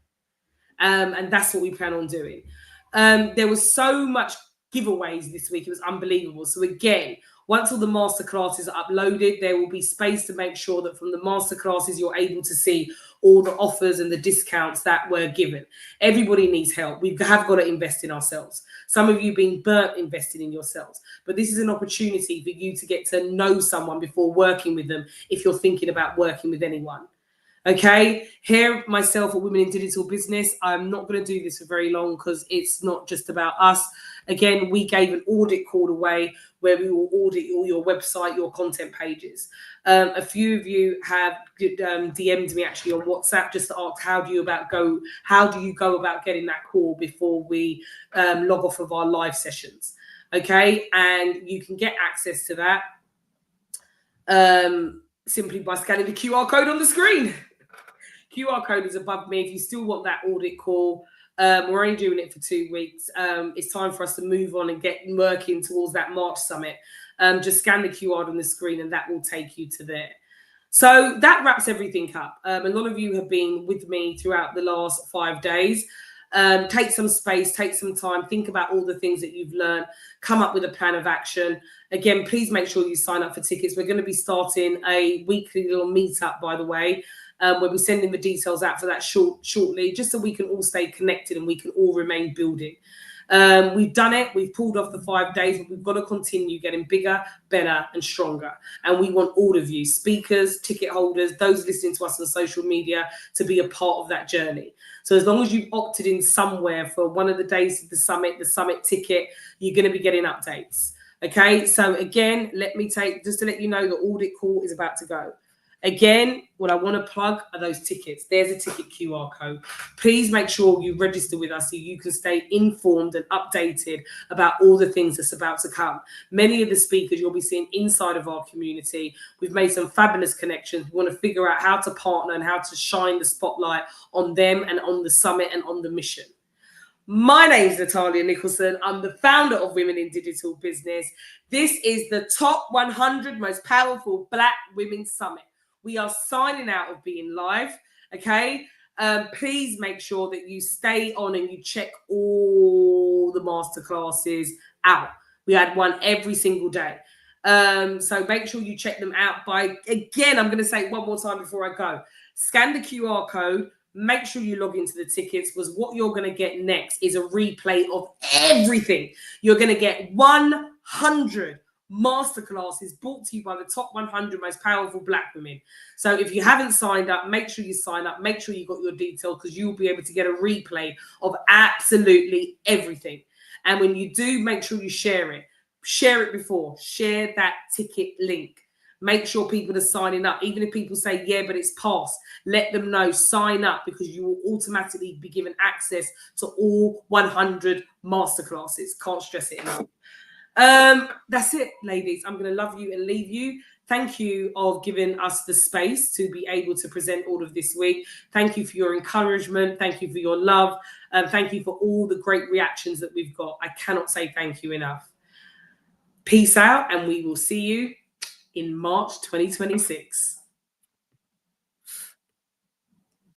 And that's what we plan on doing. There was so much giveaways this week. It was unbelievable. So again, once all the masterclasses are uploaded, there will be space to make sure that from the masterclasses, you're able to see all the offers and the discounts that were given. Everybody needs help. We have got to invest in ourselves. Some of you being burnt investing in yourselves. But this is an opportunity for you to get to know someone before working with them if you're thinking about working with anyone. Okay, here myself at Women in Digital Business, I'm not going to do this for very long because it's not just about us. Again, we gave an audit call away where we will audit all your website, your content pages. A few of you have DM'd me actually on WhatsApp just to ask how do you go about getting that call before we log off of our live sessions. Okay, and you can get access to that simply by scanning the QR code on the screen. QR code is above me. If you still want that audit call, we're only doing it for 2 weeks. It's time for us to move on and get working towards that March summit. Just scan the QR on the screen and that will take you to there. So that wraps everything up. A lot of you have been with me throughout the last 5 days. Take some space, take some time, think about all the things that you've learned, come up with a plan of action. Again, please make sure you sign up for tickets. We're going to be starting a weekly little meetup, by the way. We'll be sending the details out for that shortly, just so we can all stay connected and we can all remain building. We've done it. We've pulled off the 5 days, but we've got to continue getting bigger, better, and stronger. And we want all of you, speakers, ticket holders, those listening to us on social media, to be a part of that journey. So as long as you've opted in somewhere for one of the days of the summit ticket, you're going to be getting updates. Okay. So again, just to let you know, the audit call is about to go. Again, what I want to plug are those tickets. There's a ticket QR code. Please make sure you register with us so you can stay informed and updated about all the things that's about to come. Many of the speakers you'll be seeing inside of our community. We've made some fabulous connections. We want to figure out how to partner and how to shine the spotlight on them and on the summit and on the mission. My name is Natalia Nicholson. I'm the founder of Women in Digital Business. This is the top 100 most powerful Black women summit. We are signing out of being live, okay? Please make sure that you stay on and you check all the masterclasses out. We had one every single day. So make sure you check them out again, I'm going to say it one more time before I go. Scan the QR code. Make sure you log into the tickets, because what you're going to get next is a replay of everything. You're going to get 100 masterclasses brought to you by the top 100 most powerful Black women. So if you haven't signed up, make sure you sign up. Make sure you got your details, because you'll be able to get a replay of absolutely everything. And when you do, make sure you share it. Share it before. Share that ticket link. Make sure people are signing up. Even if people say, yeah, but it's past, let them know, sign up, because you will automatically be given access to all 100 masterclasses. Can't stress it enough. That's it, ladies. I'm going to love you and leave you. Thank you of giving us the space to be able to present all of this week. Thank you for your encouragement. Thank you for your love. Thank you for all the great reactions that we've got. I cannot say thank you enough. Peace out, and we will see you in March 2026.